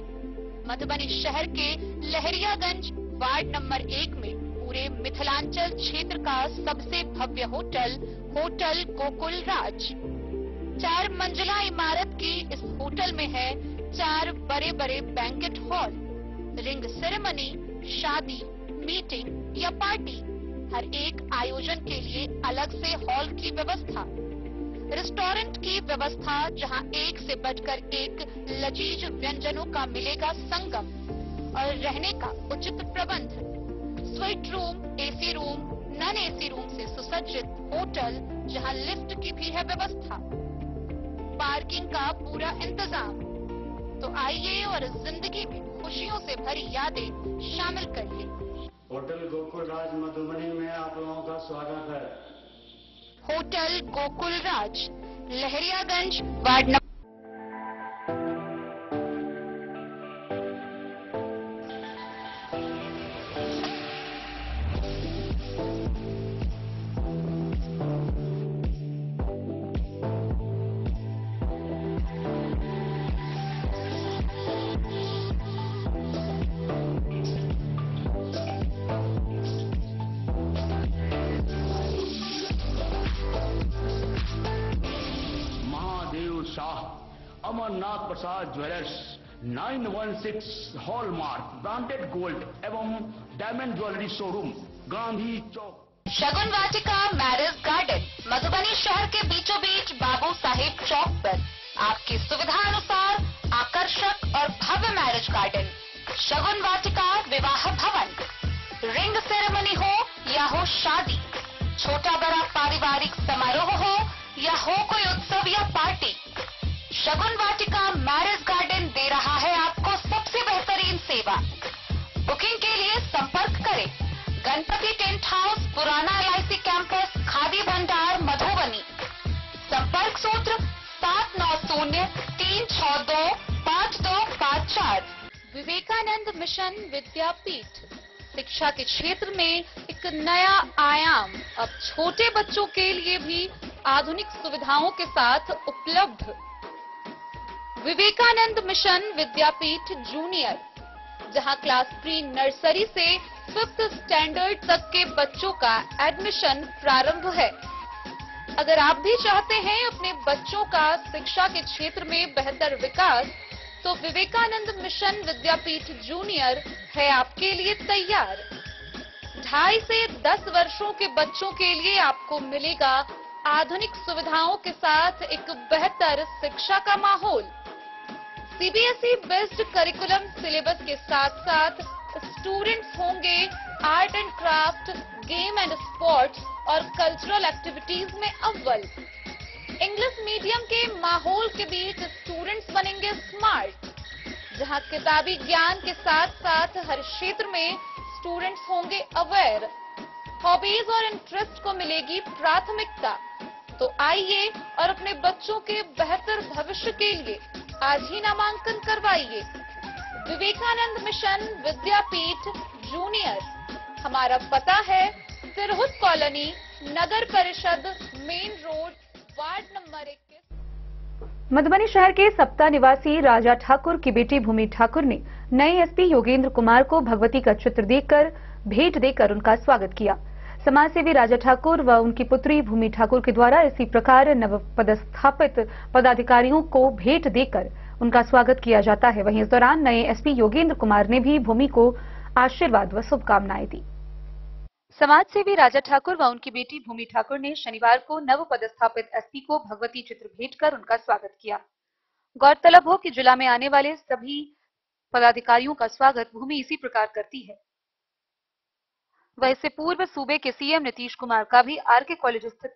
Speaker 4: मधुबनी शहर के लहरियागंज वार्ड नंबर 1 में पूरे मिथिलांचल क्षेत्र का सबसे भव्य होटल गोकुल राज 4 मंजिला इमारत की इस होटल में है 4 बड़े बड़े बैंकेट हॉल, रिंग सेरेमनी, शादी, मीटिंग या पार्टी, हर एक आयोजन के लिए अलग से हॉल की व्यवस्था, रेस्टोरेंट की व्यवस्था जहां एक से बढ़कर एक लजीज व्यंजनों का मिलेगा संगम और रहने का उचित प्रबंध, suite room, AC room, non AC room से सुसज्जित होटल जहां लिफ्ट की भी है व्यवस्था, पार्किंग का पूरा इंतजाम। तो आइए और इस जिंदगी में खुशियों से भरी यादें शामिल करिए।
Speaker 9: होटल गोकुल राज मधुबनी में आप लोगों का स्वागत है।
Speaker 4: होटल गोकुल राज, लहरियागंज, वार्ड नंबर
Speaker 9: अमरनाथ प्रसाद ज्वेलर्स 916 हॉलमार्क ब्रांडेड गोल्ड एवं डायमंड ज्वेलरी शोरूम, गांधी चौक।
Speaker 4: शगुन वाटिका मैरिज गार्डन, मधुबनी शहर के बीचों बीच बाबू साहेब चौक पर आपकी सुविधा अनुसार आकर्षक और भव्य मैरिज गार्डन। शगुन वाटिका विवाह भवन, रिंग सेरेमनी हो या हो शादी, छोटा बड़ा पारिवारिक समारोह हो या हो कोई उत्सव या पार्टी, शगुन वाटिका मैरिज गार्डन दे रहा है आपको सबसे बेहतरीन सेवा। बुकिंग के लिए संपर्क करें गणपति टेंट हाउस, पुराना LIC कैंपस, खादी भंडार, मधुबनी। संपर्क सूत्र 7903625254। विवेकानंद मिशन विद्यापीठ, शिक्षा के क्षेत्र में एक नया आयाम, अब छोटे बच्चों के लिए भी आधुनिक सुविधाओं के साथ उपलब्ध। विवेकानंद मिशन विद्यापीठ जूनियर, जहां क्लास प्री नर्सरी से 5th स्टैंडर्ड तक के बच्चों का एडमिशन प्रारंभ है। अगर आप भी चाहते हैं अपने बच्चों का शिक्षा के क्षेत्र में बेहतर विकास, तो विवेकानंद मिशन विद्यापीठ जूनियर है आपके लिए तैयार। 2.5 से 10 वर्षों के बच्चों के लिए आपको मिलेगा आधुनिक सुविधाओं के साथ एक बेहतर शिक्षा का माहौल। CBSE बेस्ड करिकुलम सिलेबस के साथ साथ स्टूडेंट्स होंगे art and craft, game and sports और कल्चरल एक्टिविटीज में अव्वल। इंग्लिश मीडियम के माहौल के बीच स्टूडेंट्स बनेंगे स्मार्ट, जहां किताबी ज्ञान के साथ साथ हर क्षेत्र में स्टूडेंट्स होंगे अवेयर। हॉबीज और इंटरेस्ट को मिलेगी प्राथमिकता। तो आइए और अपने बच्चों के बेहतर भविष्य के लिए आज ही नामांकन करवाइए। विवेकानंद मिशन विद्यापीठ जूनियर, हमारा पता है सिरहुत कॉलोनी, नगर परिषद, main road, ward number 21।
Speaker 1: Madhubani शहर के सप्ता निवासी राजा ठाकुर की बेटी भूमि ठाकुर ने नए SP योगेंद्र कुमार को भगवती का चित्र देकर भेंट देकर उनका स्वागत किया। समाजसेवी राजा ठाकुर व उनकी पुत्री भूमि ठाकुर के द्वारा इसी प्रकार नवपदस्थापित पदाधिकारियों को भेंट देकर उनका स्वागत किया जाता है। वहीं इस दौरान नए SP योगेंद्र कुमार ने भी भूमि को आशीर्वाद व शुभकामनाएं दी। समाजसेवी राजा ठाकुर व उनकी बेटी भूमि ठाकुर ने शनिवार को नवपदस्थापित SP को भगवती चित्र भेंट कर उनका स्वागत किया। गौरतलब हो कि जिला में आने वाले सभी पदाधिकारियों का स्वागत भूमि इसी प्रकार करती है। वह इससे पूर्व सूबे के CM नीतीश कुमार का भी RK कॉलेज स्थित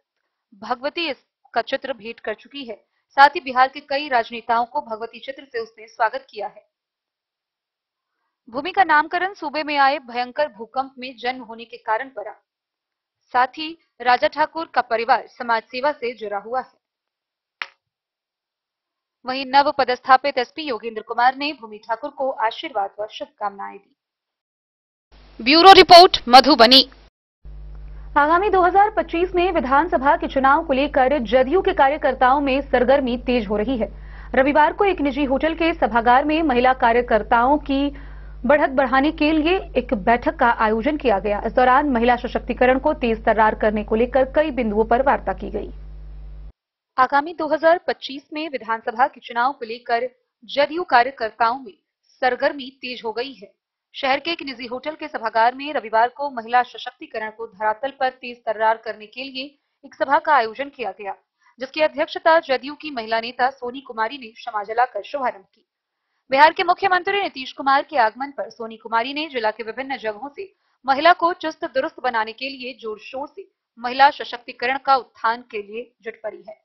Speaker 1: भगवती का चित्र भेंट कर चुकी है। साथ ही बिहार के कई राजनेताओं को भगवती चित्र से उसने स्वागत किया है। भूमि का नामकरण सूबे में आए भयंकर भूकंप में जन्म होने के कारण पड़ा। साथ ही राजा ठाकुर का परिवार समाज सेवा से जुड़ा हुआ है। वहीं नव पदस्थापित SP योगेंद्र कुमार ने भूमि ठाकुर को आशीर्वाद व शुभकामनाएं दी। Bureau report Madhubani. आगामी 2025 में विधानसभा के चुनाव को लेकर जदयू के कार्यकर्ताओं में सरगर्मी तेज हो रही है। रविवार को एक निजी होटल के सभागार में महिला कार्यकर्ताओं की बढ़त बढ़ाने के लिए एक बैठक का आयोजन किया गया। इस दौरान महिला सशक्तिकरण को तेज तर्रार करने को लेकर कई बिंदुओं पर वार्ता की गई। आगामी 2025 में विधानसभा के चुनाव को लेकर जदयू कार्यकर्ताओं में सरगर्मी तेज हो गई है। शहर के एक निजी होटल के सभागार में रविवार को महिला सशक्तिकरण को धरातल पर तेज तर्रार करने के लिए एक सभा का आयोजन किया गया, जिसकी अध्यक्षता जदयू की महिला नेता सोनी कुमारी ने क्षमा जलाकर शुभारंभ की। बिहार के मुख्यमंत्री नीतीश कुमार के आगमन पर सोनी कुमारी ने जिला के विभिन्न जगहों से महिला को चुस्त दुरुस्त बनाने के लिए जोर शोर से महिला सशक्तिकरण का उत्थान के लिए जुट पड़ी है।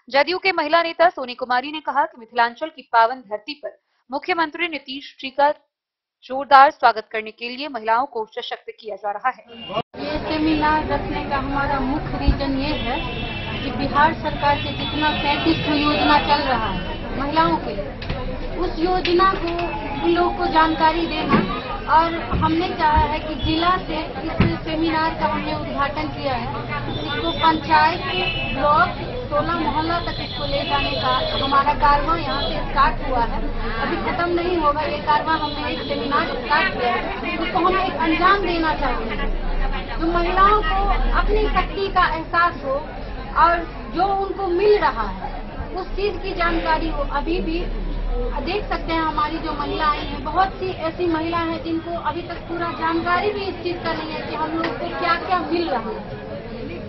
Speaker 1: जदयू के महिला नेता सोनी कुमारी ने कहा कि मिथिलांचल की पावन धरती पर मुख्यमंत्री नीतीश जी का जोरदार स्वागत करने के लिए महिलाओं को सशक्त किया जा रहा है।
Speaker 10: ये सेमिनार रखने का हमारा मुख्य रीजन ये है कि बिहार सरकार के जितना 35 योजना चल रहा है महिलाओं के लिए, उस योजना को उन लोगों को जानकारी देना, और हमने चाहा है कि जिला से इस सेमिनार का हमने उद्घाटन किया है। इसको पंचायत, ब्लॉक, 16 मोहल्ला तक इसको ले जाने का हमारा कारवां यहाँ से स्टार्ट हुआ है। अभी खत्म नहीं होगा ये कारवां। हमने एक सेमिनार स्टार्ट किया है, उसको हम एक अंजाम देना चाहते हैं जो महिलाओं को अपनी शक्ति का एहसास हो और जो उनको मिल रहा है उस चीज की जानकारी हो। अभी भी देख सकते हैं हमारी जो महिलाएं हैं, बहुत सी ऐसी महिलाएं हैं जिनको अभी तक पूरा जानकारी भी इस चीज का नहीं है कि हम लोग को क्या क्या मिल रहा है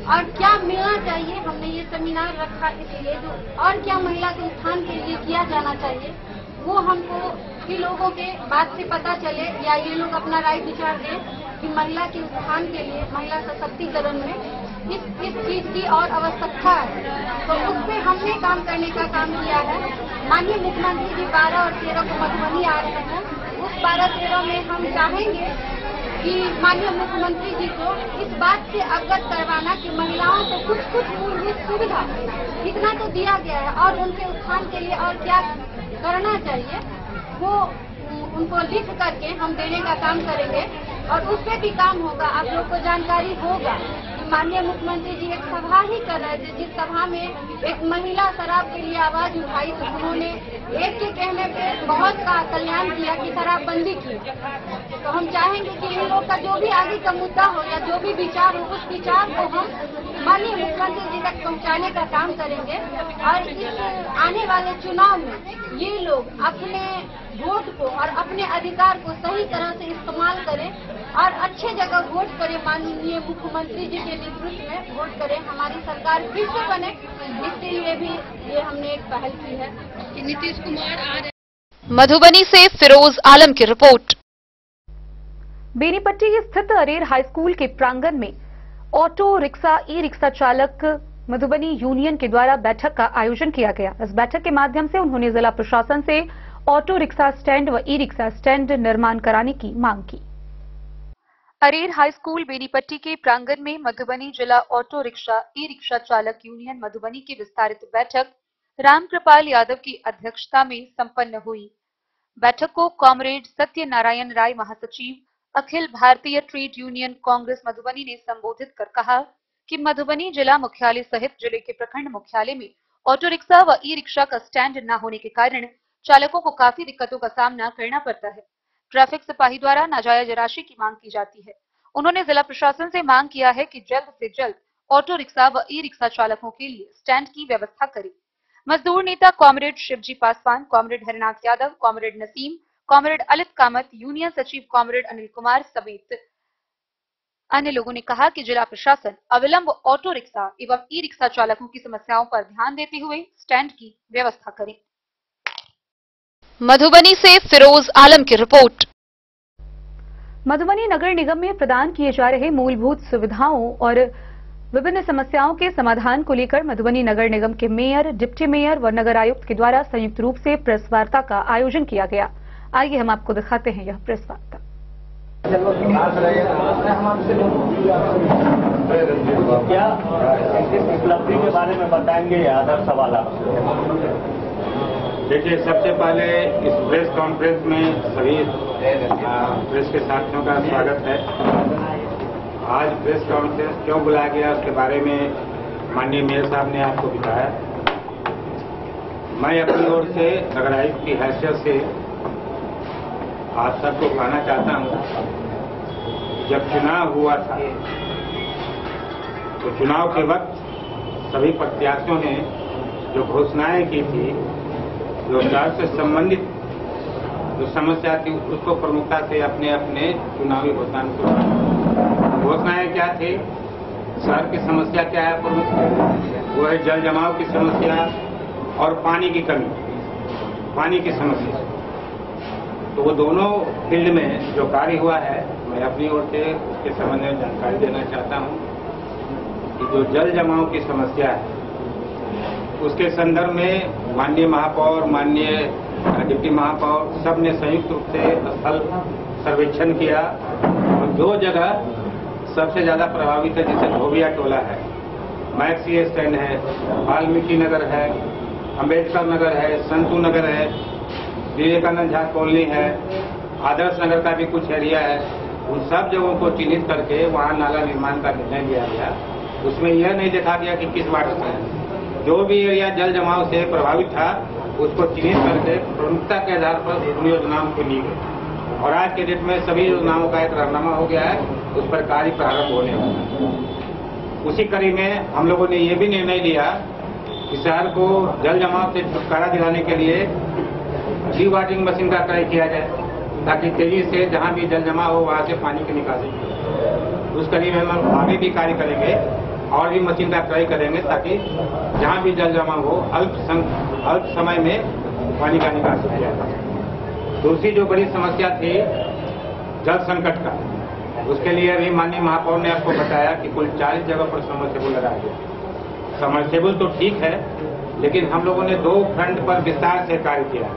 Speaker 10: और क्या मिलना चाहिए। हमने ये सेमिनार रखा इसलिए जो और क्या महिला के उत्थान के लिए किया जाना चाहिए वो हमको भी लोगों के बात से पता चले, या ये लोग अपना राय विचार दें कि महिला के उत्थान के लिए, महिला सशक्तिकरण में इस चीज की और आवश्यकता है। तो उस पर हमने काम करने का काम किया है। माननीय मुख्यमंत्री जी 12 और 13 को मधुबनी आ रहे हैं। उस 12-13 में हम चाहेंगे कि माननीय मुख्यमंत्री जी को इस बात से अवगत करवाना कि महिलाओं को कुछ मूलभूत सुविधा इतना तो दिया गया है और उनके उत्थान के लिए और क्या करना चाहिए वो उनको लिख करके हम देने का काम करेंगे और उस पर भी काम होगा। आप लोग को जानकारी होगा कि माननीय मुख्यमंत्री जी एक सभा ही कर रहे थे, जिस सभा में एक महिला शराब के लिए आवाज उठाई तो उन्होंने एक के कहने पे बहुत का कल्याण किया कि शराबबंदी की। तो हम चाहेंगे कि इन लोग का जो भी आगे का मुद्दा हो या जो भी विचार हो उस विचार को हम माननीय मुख्यमंत्री जी तक पहुंचाने का काम करेंगे और इस आने वाले चुनाव में ये लोग अपने वोट को और अपने अधिकार को सही तरह से इस्तेमाल करें और अच्छे जगह वोट करें। माननीय मुख्यमंत्री जी के नेतृत्व में वोट करें, हमारी सरकार फिर से बने। इसके लिए भी ये हमने एक पहल की है कि नीतीश कुमार आ रहे।
Speaker 8: मधुबनी से फिरोज आलम की रिपोर्ट।
Speaker 1: बेनीपट्टी स्थित अरेर हाई स्कूल के प्रांगण में ऑटो रिक्शा ई रिक्शा चालक मधुबनी यूनियन के द्वारा बैठक का आयोजन किया गया। इस बैठक के माध्यम से उन्होंने जिला प्रशासन से ऑटो रिक्शा स्टैंड व ई रिक्शा स्टैंड निर्माण कराने की मांग की। अरेर हाई स्कूल बेनीपट्टी के प्रांगण में मधुबनी जिला ऑटो रिक्शा ई रिक्शा चालक यूनियन मधुबनी की विस्तारित बैठक रामकृपाल यादव की अध्यक्षता में संपन्न हुई। बैठक को कॉमरेड सत्यनारायण राय महासचिव अखिल भारतीय ट्रेड यूनियन कांग्रेस मधुबनी ने संबोधित कर कहा कि मधुबनी जिला मुख्यालय सहित जिले के प्रखंड मुख्यालय में ऑटो रिक्शा व ई रिक्शा का स्टैंड न होने के कारण चालकों को काफी दिक्कतों का सामना करना पड़ता है। ट्रैफिक सिपाही द्वारा नाजायज राशि की मांग की जाती है। उन्होंने जिला प्रशासन से मांग किया है कि जल्द से जल्द ऑटो रिक्शा व ई रिक्शा चालकों के लिए स्टैंड की व्यवस्था करे। मजदूर नेता comrade Shivji Paswan, comrade Harinath Yadav, comrade Naseem, comrade Alit Kamat, union सचिव कॉमरेड अनिल कुमार समेत अन्य लोगों ने कहा कि जिला प्रशासन अविलंब ऑटो रिक्शा एवं ई रिक्शा चालकों की समस्याओं पर ध्यान देते हुए स्टैंड की व्यवस्था करें।
Speaker 8: मधुबनी से फिरोज आलम की रिपोर्ट।
Speaker 1: मधुबनी नगर निगम में प्रदान किए जा रहे मूलभूत सुविधाओं और विभिन्न समस्याओं के समाधान को लेकर मधुबनी नगर निगम के मेयर, डिप्टी मेयर व नगर आयुक्त के द्वारा संयुक्त रूप से प्रेस वार्ता का आयोजन किया गया। आइए हम आपको दिखाते हैं यह प्रेस वार्ता।
Speaker 9: क्या इस उपलब्धि के बारे में बताएंगे आदर सवाल आपसे?
Speaker 11: देखिए, सबसे पहले इस प्रेस कॉन्फ्रेंस में सभी प्रेस के साथियों का स्वागत है। आज प्रेस कॉन्फ्रेंस क्यों बुलाया गया उसके बारे में माननीय मेयर साहब ने आपको बताया। मैं अपनी ओर से नगर आयुक्त की हैसियत से आप सबको कहना चाहता हूं, जब चुनाव हुआ था तो चुनाव के वक्त सभी प्रत्याशियों ने जो घोषणाएं की थी, रोजगार से संबंधित जो समस्या थी उसको प्रमुखता से अपने अपने चुनावी घोषणा में घोषणाएं क्या थी, शहर की समस्या क्या है प्रमुख, वो है जल जमाव की समस्या और पानी की कमी, पानी की समस्या। तो वो दोनों फील्ड में जो कार्य हुआ है मैं अपनी ओर से उसके संबंध में जानकारी देना चाहता हूं कि जो जल जमाव की समस्या है उसके संदर्भ में माननीय महापौर, माननीय डिप्टी महापौर सब ने संयुक्त रूप से स्थल सर्वेक्षण किया और जो जगह सबसे ज्यादा प्रभावित है, जैसे धोबिया टोला है, मैक्सी स्टैंड है, वाल्मीकि नगर है, अम्बेडकर नगर है, संतू नगर है, विवेकानंद झा कॉलोनी है, आदर्श नगर का भी कुछ एरिया है, उन सब जगहों को चिन्हित करके वहां नाला निर्माण का निर्णय लिया गया। उसमें यह नहीं देखा गया कि किस वार्ड से है, जो भी एरिया जल जमाव से प्रभावित था उसको चिन्हित करके प्रमुखता के आधार पर उन योजनाओं को ली गई और आज के डेट में सभी योजनाओं का एक रहनुमा हो गया है, उस पर कार्य प्रारंभ होने वाला है। उसी कड़ी में हम लोगों ने ये भी निर्णय लिया कि शहर को जल जमाव से छुटकारा दिलाने के लिए डी वाटरिंग मशीन का क्रय किया जाए ताकि तेजी से जहां भी जल जमा हो वहां से पानी की निकासी हो। उस कड़ी में हम आगे भी कार्य करेंगे और भी मशीन का क्रय करेंगे ताकि जहां भी जल जमा हो अल्प समय में पानी का निकासी किया जाए। दूसरी जो बड़ी समस्या थी जल संकट का, उसके लिए अभी माननीय महापौर ने आपको बताया कि कुल 40 जगह पर समरसेबुल लगाया गया। समरसेबुल तो ठीक है, लेकिन हम लोगों ने 2 फ्रंट पर विस्तार से कार्य किया।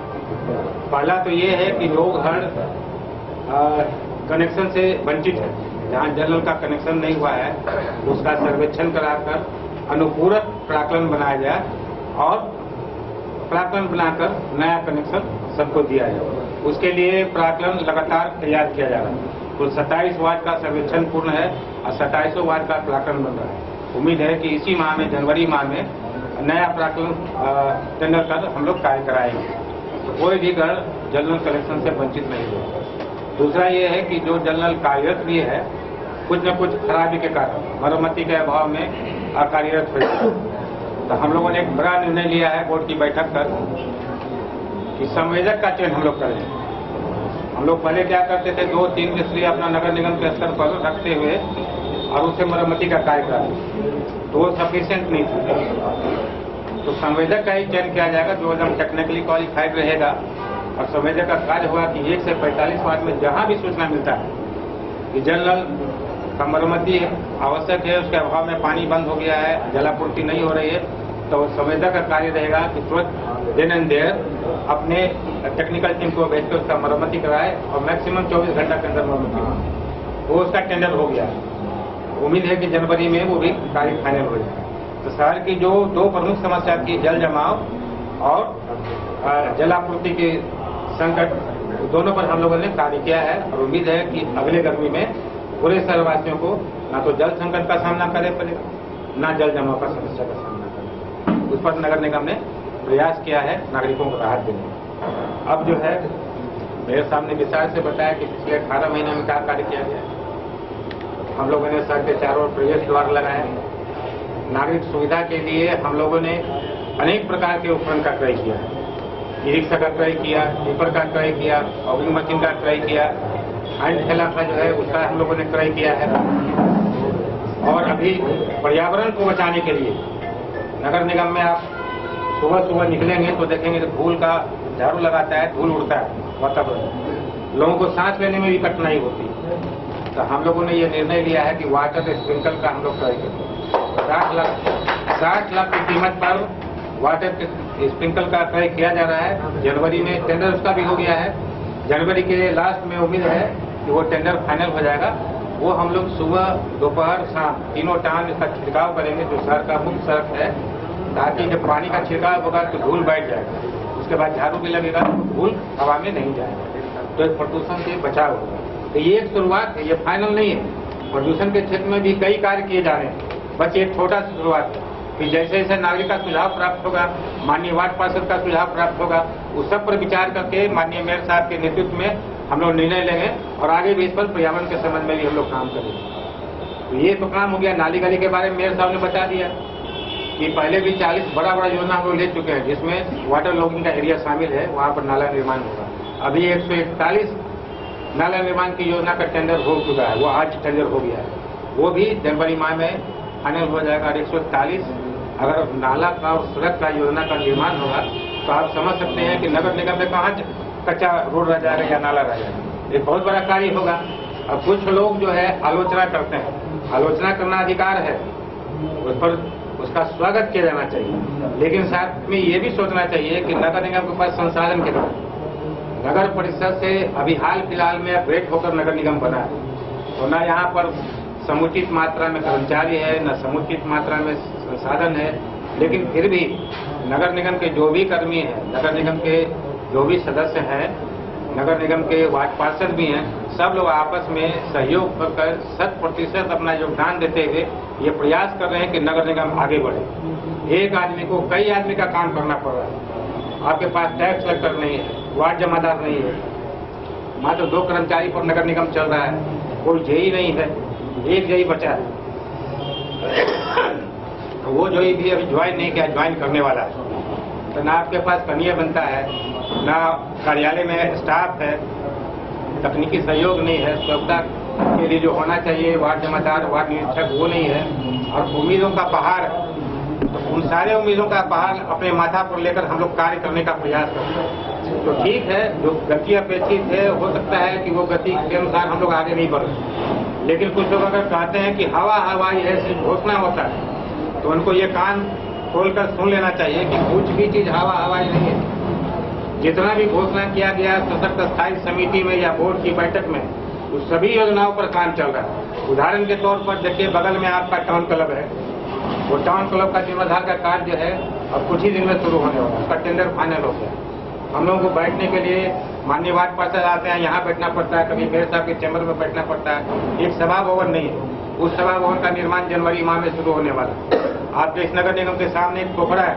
Speaker 11: पहला तो ये है कि लोग हर कनेक्शन से वंचित है, जहां जल नल का कनेक्शन नहीं हुआ है उसका सर्वेक्षण कराकर अनुपूरक प्राकलन बनाया जाए और प्राकलन बनाकर नया कनेक्शन सबको दिया जाए। उसके लिए प्राकलन लगातार तैयार किया जा रहा है। कुल 27 वार्ड का सर्वेक्षण पूर्ण है और 27 वार्ड का प्राकलन बन रहा है। उम्मीद है कि इसी माह में, जनवरी माह में नया प्राकलन टेंडर कर हम लोग कार्य कराएंगे, तो कोई भी घर जल नल कनेक्शन से वंचित नहीं होगा। दूसरा ये है कि जो जल नल कार्यरत भी है, कुछ न कुछ खराबी के कारण मरम्मति के अभाव में अकार्यरत हो जाए। तो हम लोगों ने एक बड़ा निर्णय लिया है बोर्ड की बैठक कर कि संवेदक का चयन हम लोग करें। हम लोग पहले क्या करते थे, 2-3 मिस्त्री अपना नगर निगम के स्तर पर रखते हुए और उससे मरम्मति का कार्य करें, तो वो सफिशिएंट नहीं था। तो संवेदक का ही चयन किया जाएगा जो एकदम टेक्निकली क्वालिफाइड रहेगा और संवेदक का कार्य होगा कि 1 से 45 वार्ड में जहां भी सूचना मिलता है कि जल नल का मरम्मति आवश्यक है, उसके अभाव में पानी बंद हो गया है, जलापूर्ति नहीं हो रही है, तो संवेदक का कार्य रहेगा कि तुरंत देन एंड देयर अपने टेक्निकल टीम को भेजकर उसका मरम्मति कराए और मैक्सिमम 24 घंटा के अंदर मरम्मति वो उसका टेंडर हो गया है। उम्मीद है कि जनवरी में वो भी कार्य फाइनल हो जाएगा। तो शहर की जो 2 प्रमुख समस्या थी, जल जमाव और जलापूर्ति के संकट, दोनों पर हम लोगों ने कार्य किया है और उम्मीद है कि अगले गर्मी में पूरे शहरवासियों को ना तो जल संकट का सामना करना पड़ेगा, ना जल जमाव का समस्या का सामना करना। उस पर नगर निगम ने प्रयास किया है नागरिकों को राहत देने का। अब जो है मेरे सामने विस्तार से बताया कि पिछले 18 महीने में क्या कार्य किया गया। हम लोगों ने शहर के चारों ओर प्रवेश द्वार लगाए। नागरिक सुविधा के लिए हम लोगों ने अनेक प्रकार के उपकरण का क्रय किया है। ई रिक्शा का क्रय किया, टिपर का क्रय किया, ऑगिंग मशीन का क्रय किया, हैंड ठेला का जो है उसका हम लोगों ने क्रय किया है। और अभी पर्यावरण को बचाने के लिए नगर निगम में आप सुबह निकलेंगे तो देखेंगे कि धूल का झाड़ू लगाता है, धूल उड़ता है वातावरण, लोगों को सांस लेने में भी कठिनाई होती है। तो हम लोगों ने ये निर्णय लिया है कि वाटर स्प्रिंकल का हम लोग क्रय करें। 60 लाख की कीमत पर वाटर स्प्रिंकल का क्रय किया जा रहा है। जनवरी में टेंडर उसका भी हो गया है। जनवरी के लास्ट में उम्मीद है कि वो टेंडर फाइनल हो जाएगा। वो हम लोग सुबह, दोपहर, शाम तीनों टाइम इसका छिड़काव करेंगे जो शहर का मुख्य सड़क है, ताकि जब पानी का छिड़काव होगा तो धूल बैठ जाएगा। उसके बाद झाड़ू भी लगेगा तो धूल हवा में नहीं जाएगा, तो प्रदूषण से बचाव होगा। तो ये एक शुरुआत है, ये फाइनल नहीं है। प्रदूषण के क्षेत्र में भी कई कार्य किए जा रहे हैं, बस एक छोटा सी शुरुआत है कि जैसे जैसे नागरिक का सुझाव प्राप्त होगा, माननीय वार्ड पार्षद का सुझाव प्राप्त होगा, उस सब पर विचार करके माननीय मेयर साहब के नेतृत्व में हम लोग निर्णय लेंगे और आगे भी इस पर पर्यावरण के संबंध में भी हम लोग काम करेंगे। तो ये तो काम हो गया। नाली गली के बारे में मेयर साहब ने बता दिया कि पहले भी 40 बड़ा योजना हम लोग ले चुके हैं, जिसमें वाटर लॉगिंग का एरिया शामिल है, वहाँ पर नाला निर्माण होगा। अभी 141 नाला निर्माण की योजना का टेंडर हो चुका है, वो आज टेंडर हो गया है, वो भी जनवरी माह में फाइनल हो जाएगा। 141 अगर नाला का और सड़क का योजना का निर्माण होगा तो आप समझ सकते हैं कि नगर निगम में कहाँ कच्चा रोड रह जाएगा या नाला रह जाएगा। एक बहुत बड़ा कार्य होगा। अब कुछ लोग जो है आलोचना करते हैं, आलोचना करना अधिकार है, उस पर उसका स्वागत किया जाना चाहिए, लेकिन साथ में ये भी सोचना चाहिए कि नगर निगम के पास संसाधन कितना है। नगर परिषद से अभी हाल फिलहाल में अपग्रेड होकर नगर निगम बना है, तो न यहाँ पर समुचित मात्रा में कर्मचारी है, न समुचित मात्रा में संसाधन है, लेकिन फिर भी नगर निगम के जो भी कर्मी हैं, नगर निगम के जो भी सदस्य हैं, नगर निगम के वार्ड पार्षद भी हैं, सब लोग आपस में सहयोग कर 100% अपना योगदान देते हुए ये प्रयास कर रहे हैं कि नगर निगम आगे बढ़े। एक आदमी को कई आदमी का काम करना पड़ रहा है, आपके पास टैक्स कलेक्टर नहीं है, वार्ड जमादार नहीं है, मात्र 2 कर्मचारी पर नगर निगम चल रहा है, कोई जेई नहीं है, एक जेई बचा है, वो जेई भी अभी ज्वाइन नहीं किया, ज्वाइन करने वाला है। तो ना आपके पास कनिया बनता है, ना कार्यालय में स्टाफ है, तकनीकी सहयोग नहीं है, स्वच्छता के लिए जो होना चाहिए वार्ड जमादार, वार्ड निरीक्षक वो नहीं है, और उम्मीदों का पहाड़, तो उन सारे उम्मीदों का पहाड़ अपने माथा पर लेकर हम लोग कार्य करने का प्रयास करते हैं। तो ठीक है, जो गति अपेक्षित है हो सकता है कि वो गति के अनुसार हम लोग आगे नहीं बढ़ रहे, लेकिन कुछ लोग अगर कहते हैं कि हवा हवाई है, सिर्फ घोषणा होता है, तो उनको ये कान खोलकर सुन लेना चाहिए कि कुछ भी चीज हवा हवाई नहीं है। जितना भी घोषणा किया गया सशक्त स्थायी समिति में या बोर्ड की बैठक में, उस सभी योजनाओं पर काम चल रहा है। उदाहरण के तौर पर देखिए, बगल में आपका टाउन क्लब है, वो टाउन क्लब का जीर्णोद्धार का कार्य जो है अब कुछ ही दिन में शुरू होने वाला है, उसका टेंडर फाइनल हो गया। हम लोगों को बैठने के लिए माननीय वार्ड पार्षद आते हैं, यहाँ बैठना पड़ता है, कभी मेयर साहब के चैम्बर में बैठना पड़ता है। एक सभा भवन नहीं है, उस सभा भवन का निर्माण जनवरी माह में शुरू होने वाला है। आपके इस नगर निगम के सामने एक पोखरा है,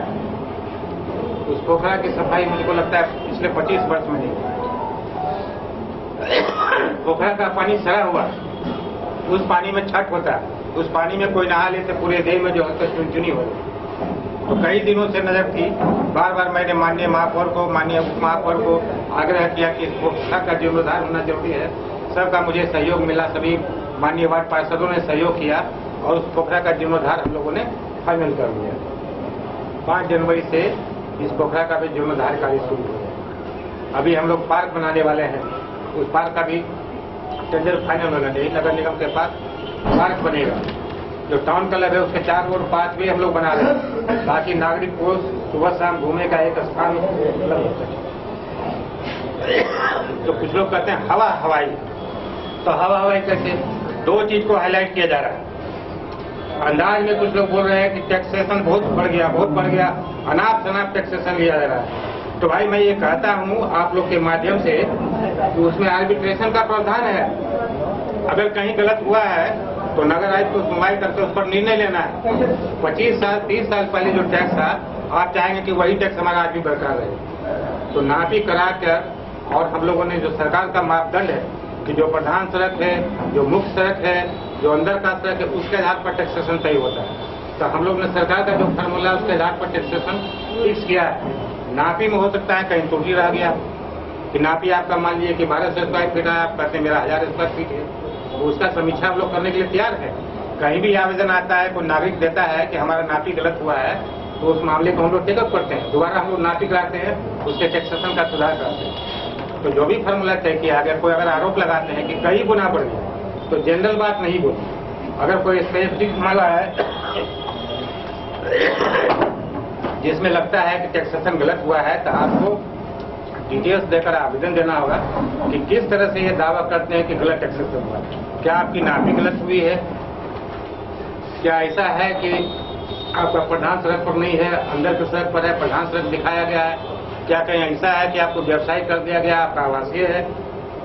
Speaker 11: उस पोखरा की सफाई मुझको लगता है पिछले 25 वर्ष में नहीं। पोखरा का पानी सड़ा हुआ, उस पानी में छठ होता है, उस पानी में कोई नहा ले तो पूरे देह में जो है चुनचुनी हो। तो कई दिनों से नजर थी, बार बार मैंने माननीय महापौर को, माननीय उप महापौर को आग्रह किया कि इस पोखरा का जीर्णोद्धार होना जरूरी है। सबका मुझे सहयोग मिला, सभी माननीय वार्ड पार्षदों ने सहयोग किया और उस पोखरा का जीर्णोद्धार हम लोगों ने फाइनल कर दिया। 5 जनवरी से इस पोखरा का भी जीर्णोद्धार कार्य शुरू हो गया। अभी हम लोग पार्क बनाने वाले हैं, उस पार्क का भी टेंडर फाइनल होना चाहिए। नगर निगम के पास पार्क बनेगा, जो टाउन क्लब है उसके 4 और 5 भी हम लोग बना रहे हैं, ताकि नागरिक को सुबह शाम घूमने का एक स्थान उपलब्ध हो सके। तो कुछ लोग कहते हैं हवा हवाई, तो हवा हवाई कैसे? 2 चीज को हाईलाइट किया जा रहा है। अंदाज में कुछ लोग बोल रहे हैं कि टैक्सेशन बहुत बढ़ गया, अनाप शनाप टैक्सेशन लिया जा रहा है। तो भाई मैं ये कहता हूँ आप लोग के माध्यम से कि उसमें आर्बिट्रेशन का प्रावधान है। अगर कहीं गलत हुआ है तो नगर आयुक्त को सुनवाई करके उस पर निर्णय लेना है। 25 साल 30 साल पहले जो टैक्स था, आप चाहेंगे कि वही टैक्स हमारा आज भी बरकरार रहे। तो नापी करा कर, और हम लोगों ने जो सरकार का मापदंड है कि जो प्रधान सड़क है, जो मुख्य सड़क है, जो अंदर का सड़क है, उसके आधार पर टैक्सेशन तय होता है। तो हम लोग ने सरकार का जो फार्मूला उसके आधार पर टैक्सेशन फिक्स किया है। नापी में हो सकता है कहीं त्रुटि रह गया कि नापी आपका मान लीजिए कि 1200 स्क्वायर फीट है, आप कहते हैं मेरा 1000 स्क्वायर फीट है, तो उसका समीक्षा हम लोग करने के लिए तैयार है। कहीं भी आवेदन आता है, कोई नागरिक देता है कि हमारा नापी गलत हुआ है, तो उस मामले को हम लोग टेकअप करते हैं, दोबारा हम लोग नापी कराते हैं, उसके टैक्सेशन का सुधार करते हैं। तो जो भी फार्मूला तय किया, अगर आरोप लगाते हैं कि कई गुना बढ़ गया, तो जनरल बात नहीं बोलती। अगर कोई स्पेसिफिक मामला है जिसमें लगता है कि टैक्सेशन गलत हुआ है, तो आपको डिटेल्स देकर आवेदन देना होगा कि किस तरह से ये दावा करते हैं कि गलत टैक्सेशन हुआ। क्या आपकी नापी गलत हुई है? क्या ऐसा है कि आपका प्रधान सड़क पर नहीं है, अंदर की सड़क पर है, प्रधान सड़क दिखाया गया है? क्या कहीं ऐसा है कि आपको व्यवसाय कर दिया गया, आपका आवासीय है?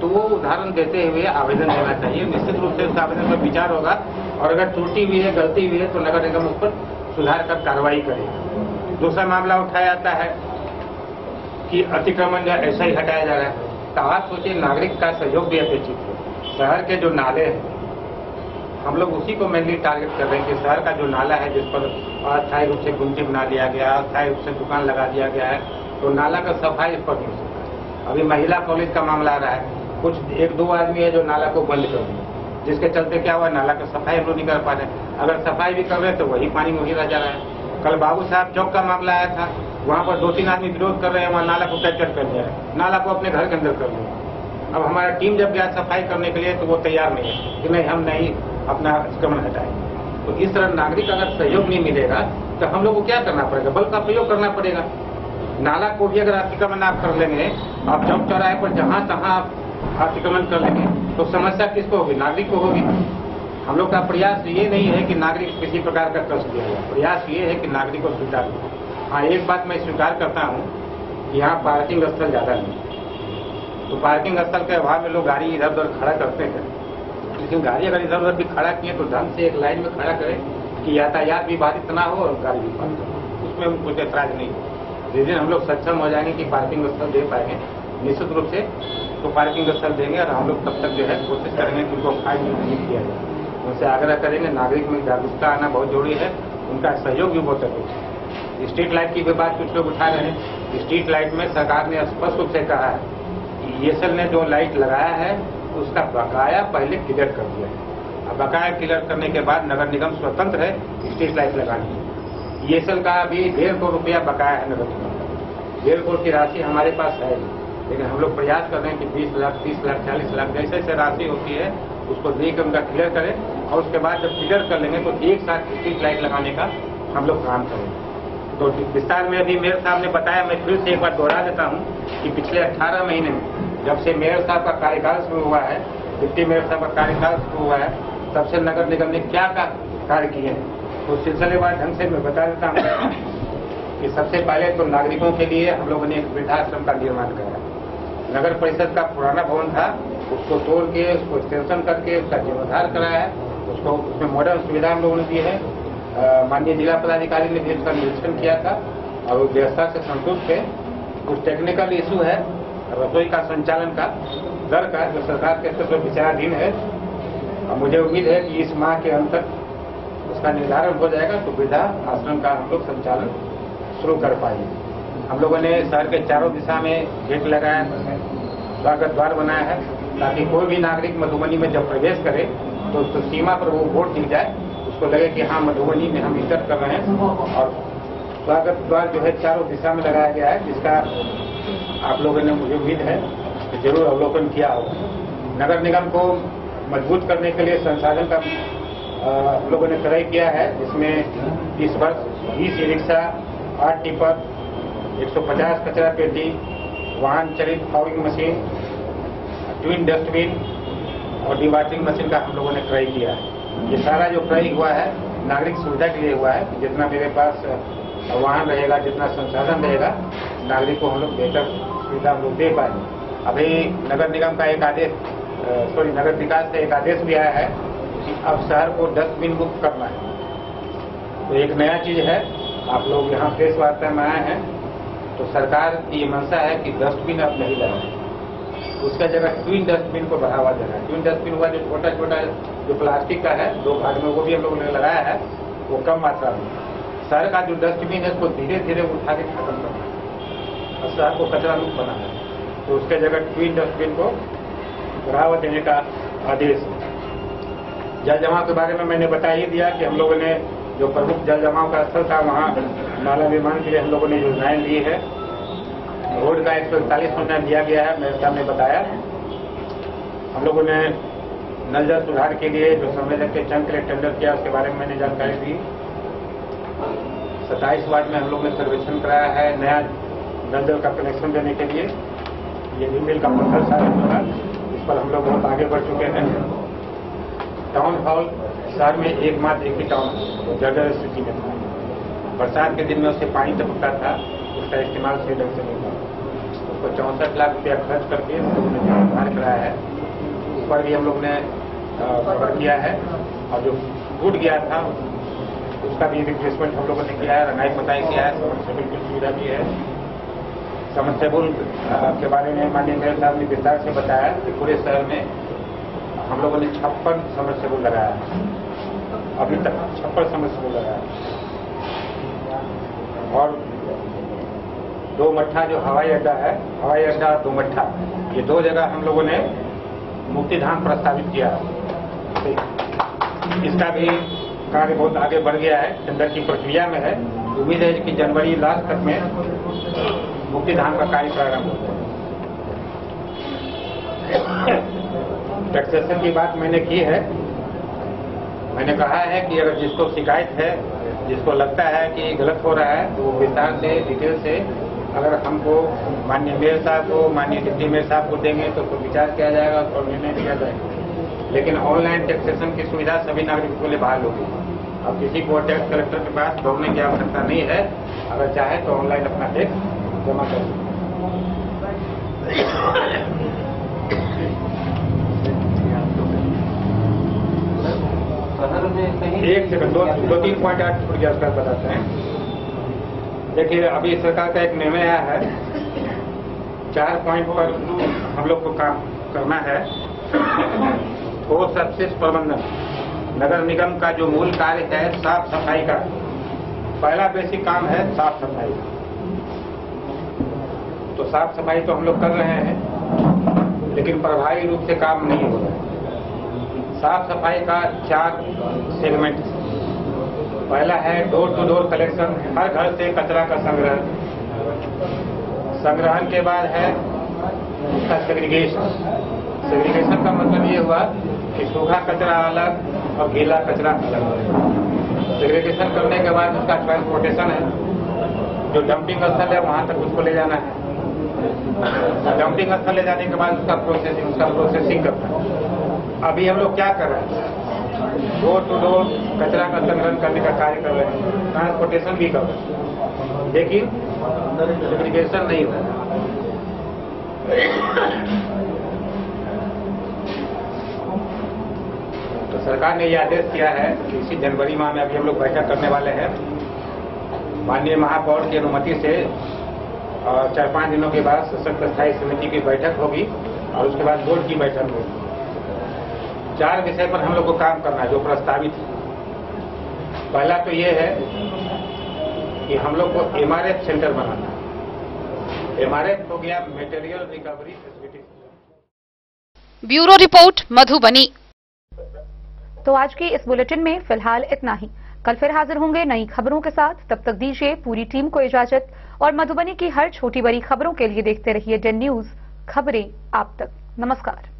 Speaker 11: तो वो उदाहरण देते हुए आवेदन देना चाहिए। निश्चित रूप से उस आवेदन पर विचार होगा, और अगर त्रुटि हुई है, गलती हुई है, तो नगर निगम उस पर सुधार कर कार्रवाई करेगा। दूसरा मामला उठाया जाता है कि अतिक्रमण जो ऐसा ही हटाया जा रहा है। तो आप सोचिए, नागरिक का सहयोग भी अपेक्षित है। शहर के जो नाले हैं, हम लोग उसी को मेनली टारगेट कर रहे हैं कि शहर का जो नाला है, जिस पर अस्थायी रूप से गुमटी बना दिया गया, अस्थायी रूप से दुकान लगा दिया गया है, तो नाला का सफाई इस पर नहीं हो सकता है। अभी महिला कॉलेज का मामला आ रहा है, कुछ 1-2 आदमी है जो नाला को बंद कर दिया, जिसके चलते क्या हुआ, नाला का सफाई हम लोग नहीं कर पा रहे। अगर सफाई भी कर रहे हैं तो वही पानी वही रह जा रहा है। कल बाबू साहब चौक का मामला आया था, वहाँ पर 2-3 आदमी विरोध कर रहे हैं, वहाँ नाला को कैप्चर कर दिया है, नाला को अपने घर के अंदर कर लिया। अब हमारा टीम जब गया सफाई करने के लिए तो वो तैयार नहीं है कि नहीं हम नहीं अपना अतिक्रमण हटाएं। तो इस तरह नागरिक अगर सहयोग नहीं मिलेगा तो हम लोग को क्या करना पड़ेगा, बल का प्रयोग करना पड़ेगा। नाला को भी अगर अतिक्रमण आप कर लेंगे, आप चौक चौराहे पर जहां तहां आप अतिक्रमण कर लेंगे तो समस्या किसको होगी, नागरिक को होगी। हम लोग का प्रयास ये नहीं है कि नागरिक किसी प्रकार का कष्ट दिया जाए, प्रयास ये है कि नागरिक को सुविधा दे। हाँ, एक बात मैं स्वीकार करता हूँ कि यहाँ पार्किंग स्थल ज्यादा नहीं, तो पार्किंग स्थल के अभाव में लोग गाड़ी इधर उधर खड़ा करते हैं। लेकिन गाड़ी अगर इधर उधर भी खड़ा किए तो ढंग से एक लाइन में खड़ा करें कि यातायात भी बाधित ना हो और गाड़ी भी बाधित हो, उसमें कुछ ऐतराज नहीं। जिस दिन हम लोग सक्षम हो जाएंगे कि पार्किंग स्थल दे पाएंगे निश्चित रूप से तो पार्किंग स्थल देंगे और हम लोग तब तक जो है कोशिश करेंगे कि उनको फाइन नहीं किया जाए। उनसे आग्रह करेंगे, नागरिक में जागरूकता आना बहुत जरूरी है, उनका सहयोग भी बहुत जरूरी है। स्ट्रीट लाइट की भी बात कुछ लोग उठा रहे हैं। स्ट्रीट लाइट में सरकार ने स्पष्ट रूप से कहा है कि ESL ने जो लाइट लगाया है उसका बकाया पहले क्लियर कर दिया है। अब बकाया क्लियर करने के बाद नगर निगम स्वतंत्र है स्ट्रीट लाइट लगाने की। ESL का अभी 1.5 करोड़ रुपया बकाया है नगर निगम का। 1.5 करोड़ की राशि हमारे पास है, लेकिन हम लोग प्रयास कर रहे हैं कि 20 लाख 30 लाख 40 लाख जैसे जैसे राशि होती है उसको देकर उनका क्लियर करें और उसके बाद जब क्लियर कर लेंगे तो एक साथ स्ट्रीट लाइट लगाने का हम लोग काम करेंगे। तो विस्तार में अभी मेयर साहब ने बताया, मैं फिर से एक बार दोहरा देता हूँ कि पिछले 18 महीने में जब से मेयर साहब का कार्यकाल शुरू हुआ है, डिप्टी मेयर साहब का कार्यकाल शुरू हुआ है, तब से नगर निगम ने क्या कार्य किए हैं तो सिलसिलेवार ढंग से मैं बता देता हूँ कि सबसे पहले तो नागरिकों के लिए हम लोगों ने एक वृद्धाश्रम का निर्माण कराया। नगर परिषद का पुराना भवन था, उसको तोड़ के उसको एक्सटेंशन करके उसका जीर्णोद्धार कराया है, उसको उसमें मॉडर्न सुविधा हम लोगों ने दी है। माननीय जिला पदाधिकारी ने भी उसका निरीक्षण किया था और वो व्यवस्था से संतुष्ट थे। कुछ टेक्निकल इशू है रसोई का संचालन का दर का जो सरकार के स्तर पर विचाराधीन है और मुझे उम्मीद है कि इस माह के अंत तक उसका निर्धारण हो जाएगा तो वृद्धा आश्रम का हम लोग संचालन शुरू कर पाएंगे। हम लोगों ने शहर के चारों दिशा में गेट लगाया, स्वागत द्वार बनाया है ताकि कोई भी नागरिक मधुबनी में जब प्रवेश करे तो उसको सीमा पर वो वोट दिख जाए, उसको लगे कि हाँ मधुबनी में हम इंटर कर रहे हैं। और स्वागत द्वार जो है चारों दिशा में लगाया गया है, जिसका आप लोगों ने मुझे उम्मीद है कि जरूर अवलोकन किया होगा। नगर निगम को मजबूत करने के लिए संसाधन का हम लोगों ने क्रय किया है, जिसमें इस वर्ष 20 ई रिक्शा, 8 टिपर, 150 कचरा पेटी, वाहन चलित फाउलिंग मशीन, ट्विन डस्टबिन और डिवाटरिंग मशीन का हम लोगों ने क्रय किया है। ये सारा जो क्रय हुआ है नागरिक सुविधा के लिए हुआ है कि जितना मेरे पास वाहन रहेगा, जितना संसाधन रहेगा, नागरिक को हम लोग बेहतर सुविधा हम लोग दे पाएंगे। अभी नगर निगम का एक आदेश नगर विकास से एक आदेश भी आया है कि अब शहर को डस्टबिन मुक्त करना है। तो एक नया चीज है, आप लोग यहाँ प्रेस वार्ता में आए हैं तो सरकार की ये मंशा है कि डस्टबिन अब नहीं लगाए, उसका जगह ट्विन डस्टबिन को बढ़ावा देना है। ट्विन डस्टबिन हुआ जो छोटा छोटा जो प्लास्टिक का है 2 भाग में, वो भी हम लोगों ने लगाया है, वो कम मात्रा में। शहर का जो डस्टबिन है उसको धीरे धीरे उठा के खत्म करना है और शहर को कचरा मुक्त बनाना है। तो उसके जगह ट्विन डस्टबिन को बढ़ावा देने का आदेश है। जल जमाव के बारे में मैंने बता ही दिया कि हम लोगों ने जो प्रमुख जल जमाव का स्थल था वहाँ नाला निर्माण के लिए हम लोगों ने योजनाएं ली है। रोड का 141 योजना दिया गया है, मेरे सामने बताया। हम लोगों ने नल जल सुधार के लिए जो संवेदक के चंद के लिए टेंडर किया उसके बारे में मैंने जानकारी दी। 27 वार्ड में हम लोग ने सर्वेक्षण कराया है नया नल जल का कनेक्शन देने के लिए। ये ईमेल का पत्थर शामिल होगा, इस पर हम लोग बहुत आगे बढ़ चुके हैं। टाउन हॉल शहर में एकमात्र एक ही टाउन तो जर्जर स्थिति में था। बरसात के दिन में उससे पानी टपकता था, उसका इस्तेमाल सही ढंग से नहीं था। उसको 64 लाख रुपया खर्च करके हम लोगों ने निर्माण कराया है। उस पर भी हम लोग ने कवर किया है और जो टूट गया था उसका भी रिप्लेसमेंट हम लोगों ने किया है, रंगाई पताई किया है, समरसेबुल की सुविधा भी है। समरसेबुल के बारे में माननीय मेयर साहब ने विस्तार से बताया कि पूरे शहर में हम लोगों ने 56 समरसेबुल लगाया है, अभी तक 56 समरसेबुल लगाया है। और 2 मट्ठा जो हवाई अड्डा है, हवाई अड्डा 2 मट्ठा, ये 2 जगह हम लोगों ने मुक्तिधाम प्रस्तावित किया है। इसका भी कार्य बहुत आगे बढ़ गया है, टेंडर की प्रक्रिया में है। उम्मीद है कि जनवरी लास्ट तक में मुक्तिधाम का कार्य प्रारंभ हो जाए। टैक्सेशन की बात मैंने की है। मैंने कहा है कि अगर जिसको शिकायत है, जिसको लगता है कि गलत हो रहा है, तो विस्तार से डिटेल से अगर हमको माननीय मेयर साहब को, माननीय डिप्टी मेयर साहब को देंगे तो विचार किया जाएगा और निर्णय लिया जाएगा। लेकिन ऑनलाइन टैक्सेशन की सुविधा सभी नागरिकों के लिए बहाल होगी। अब किसी को टैक्स कलेक्टर के पास दौड़ने की आवश्यकता नहीं है। अगर चाहे तो ऑनलाइन अपना टैक्स जमा कर सकते। एक सेकंड, दो तीन पॉइंट आप बताते हैं। देखिए, अभी सरकार का एक निर्णय आया है, 4 पॉइंट पर हम लोग को काम करना है। ठोस अपशिष्ट प्रबंधन, नगर निगम का जो मूल कार्य है साफ सफाई का, पहला बेसिक काम है साफ सफाई। तो साफ सफाई तो हम लोग कर रहे हैं, लेकिन प्रभावी रूप से काम नहीं हो रहा है। साफ सफाई का 4 सेगमेंट। पहला है डोर टू डोर कलेक्शन, हर घर से कचरा का संग्रहण के बाद है उसका सेग्रीगेशन। सेग्रीगेशन का मतलब ये हुआ कि सूखा कचरा अलग और गीला कचरा अलग। सेग्रीगेशन करने के बाद उसका ट्रांसपोर्टेशन है, जो डंपिंग स्थल है वहां तक उसको ले जाना है। डंपिंग स्थल ले जाने के बाद उसका प्रोसेसिंग करना है। अभी हम लोग क्या कर रहे हैं, डोर टू डोर कचरा का संग्रहण करने का कार्य कर रहे हैं, ट्रांसपोर्टेशन भी कर रहे हैं, लेकिन सेग्रीगेशन नहीं हो रहा। तो सरकार ने यह आदेश किया है कि इसी जनवरी माह में अभी हम लोग बैठक करने वाले हैं। माननीय महापौर की अनुमति से और 4-5 दिनों के बाद सशक्त स्थायी समिति की बैठक होगी और उसके बाद बोर्ड की बैठक होगी। 4 विषय पर हम लोग को काम करना है जो प्रस्तावित है। पहला तो ये है कि हम लोग को एमआरएफ सेंटर बनाना है। एमआरएफ हो गया material recovery facility.
Speaker 8: Bureau report Madhubani.
Speaker 1: तो आज के इस बुलेटिन में फिलहाल इतना ही। कल फिर हाजिर होंगे नई खबरों के साथ। तब तक दीजिए पूरी टीम को इजाजत और मधुबनी की हर छोटी बड़ी खबरों के लिए देखते रहिए 10 न्यूज, खबरें आप तक। नमस्कार।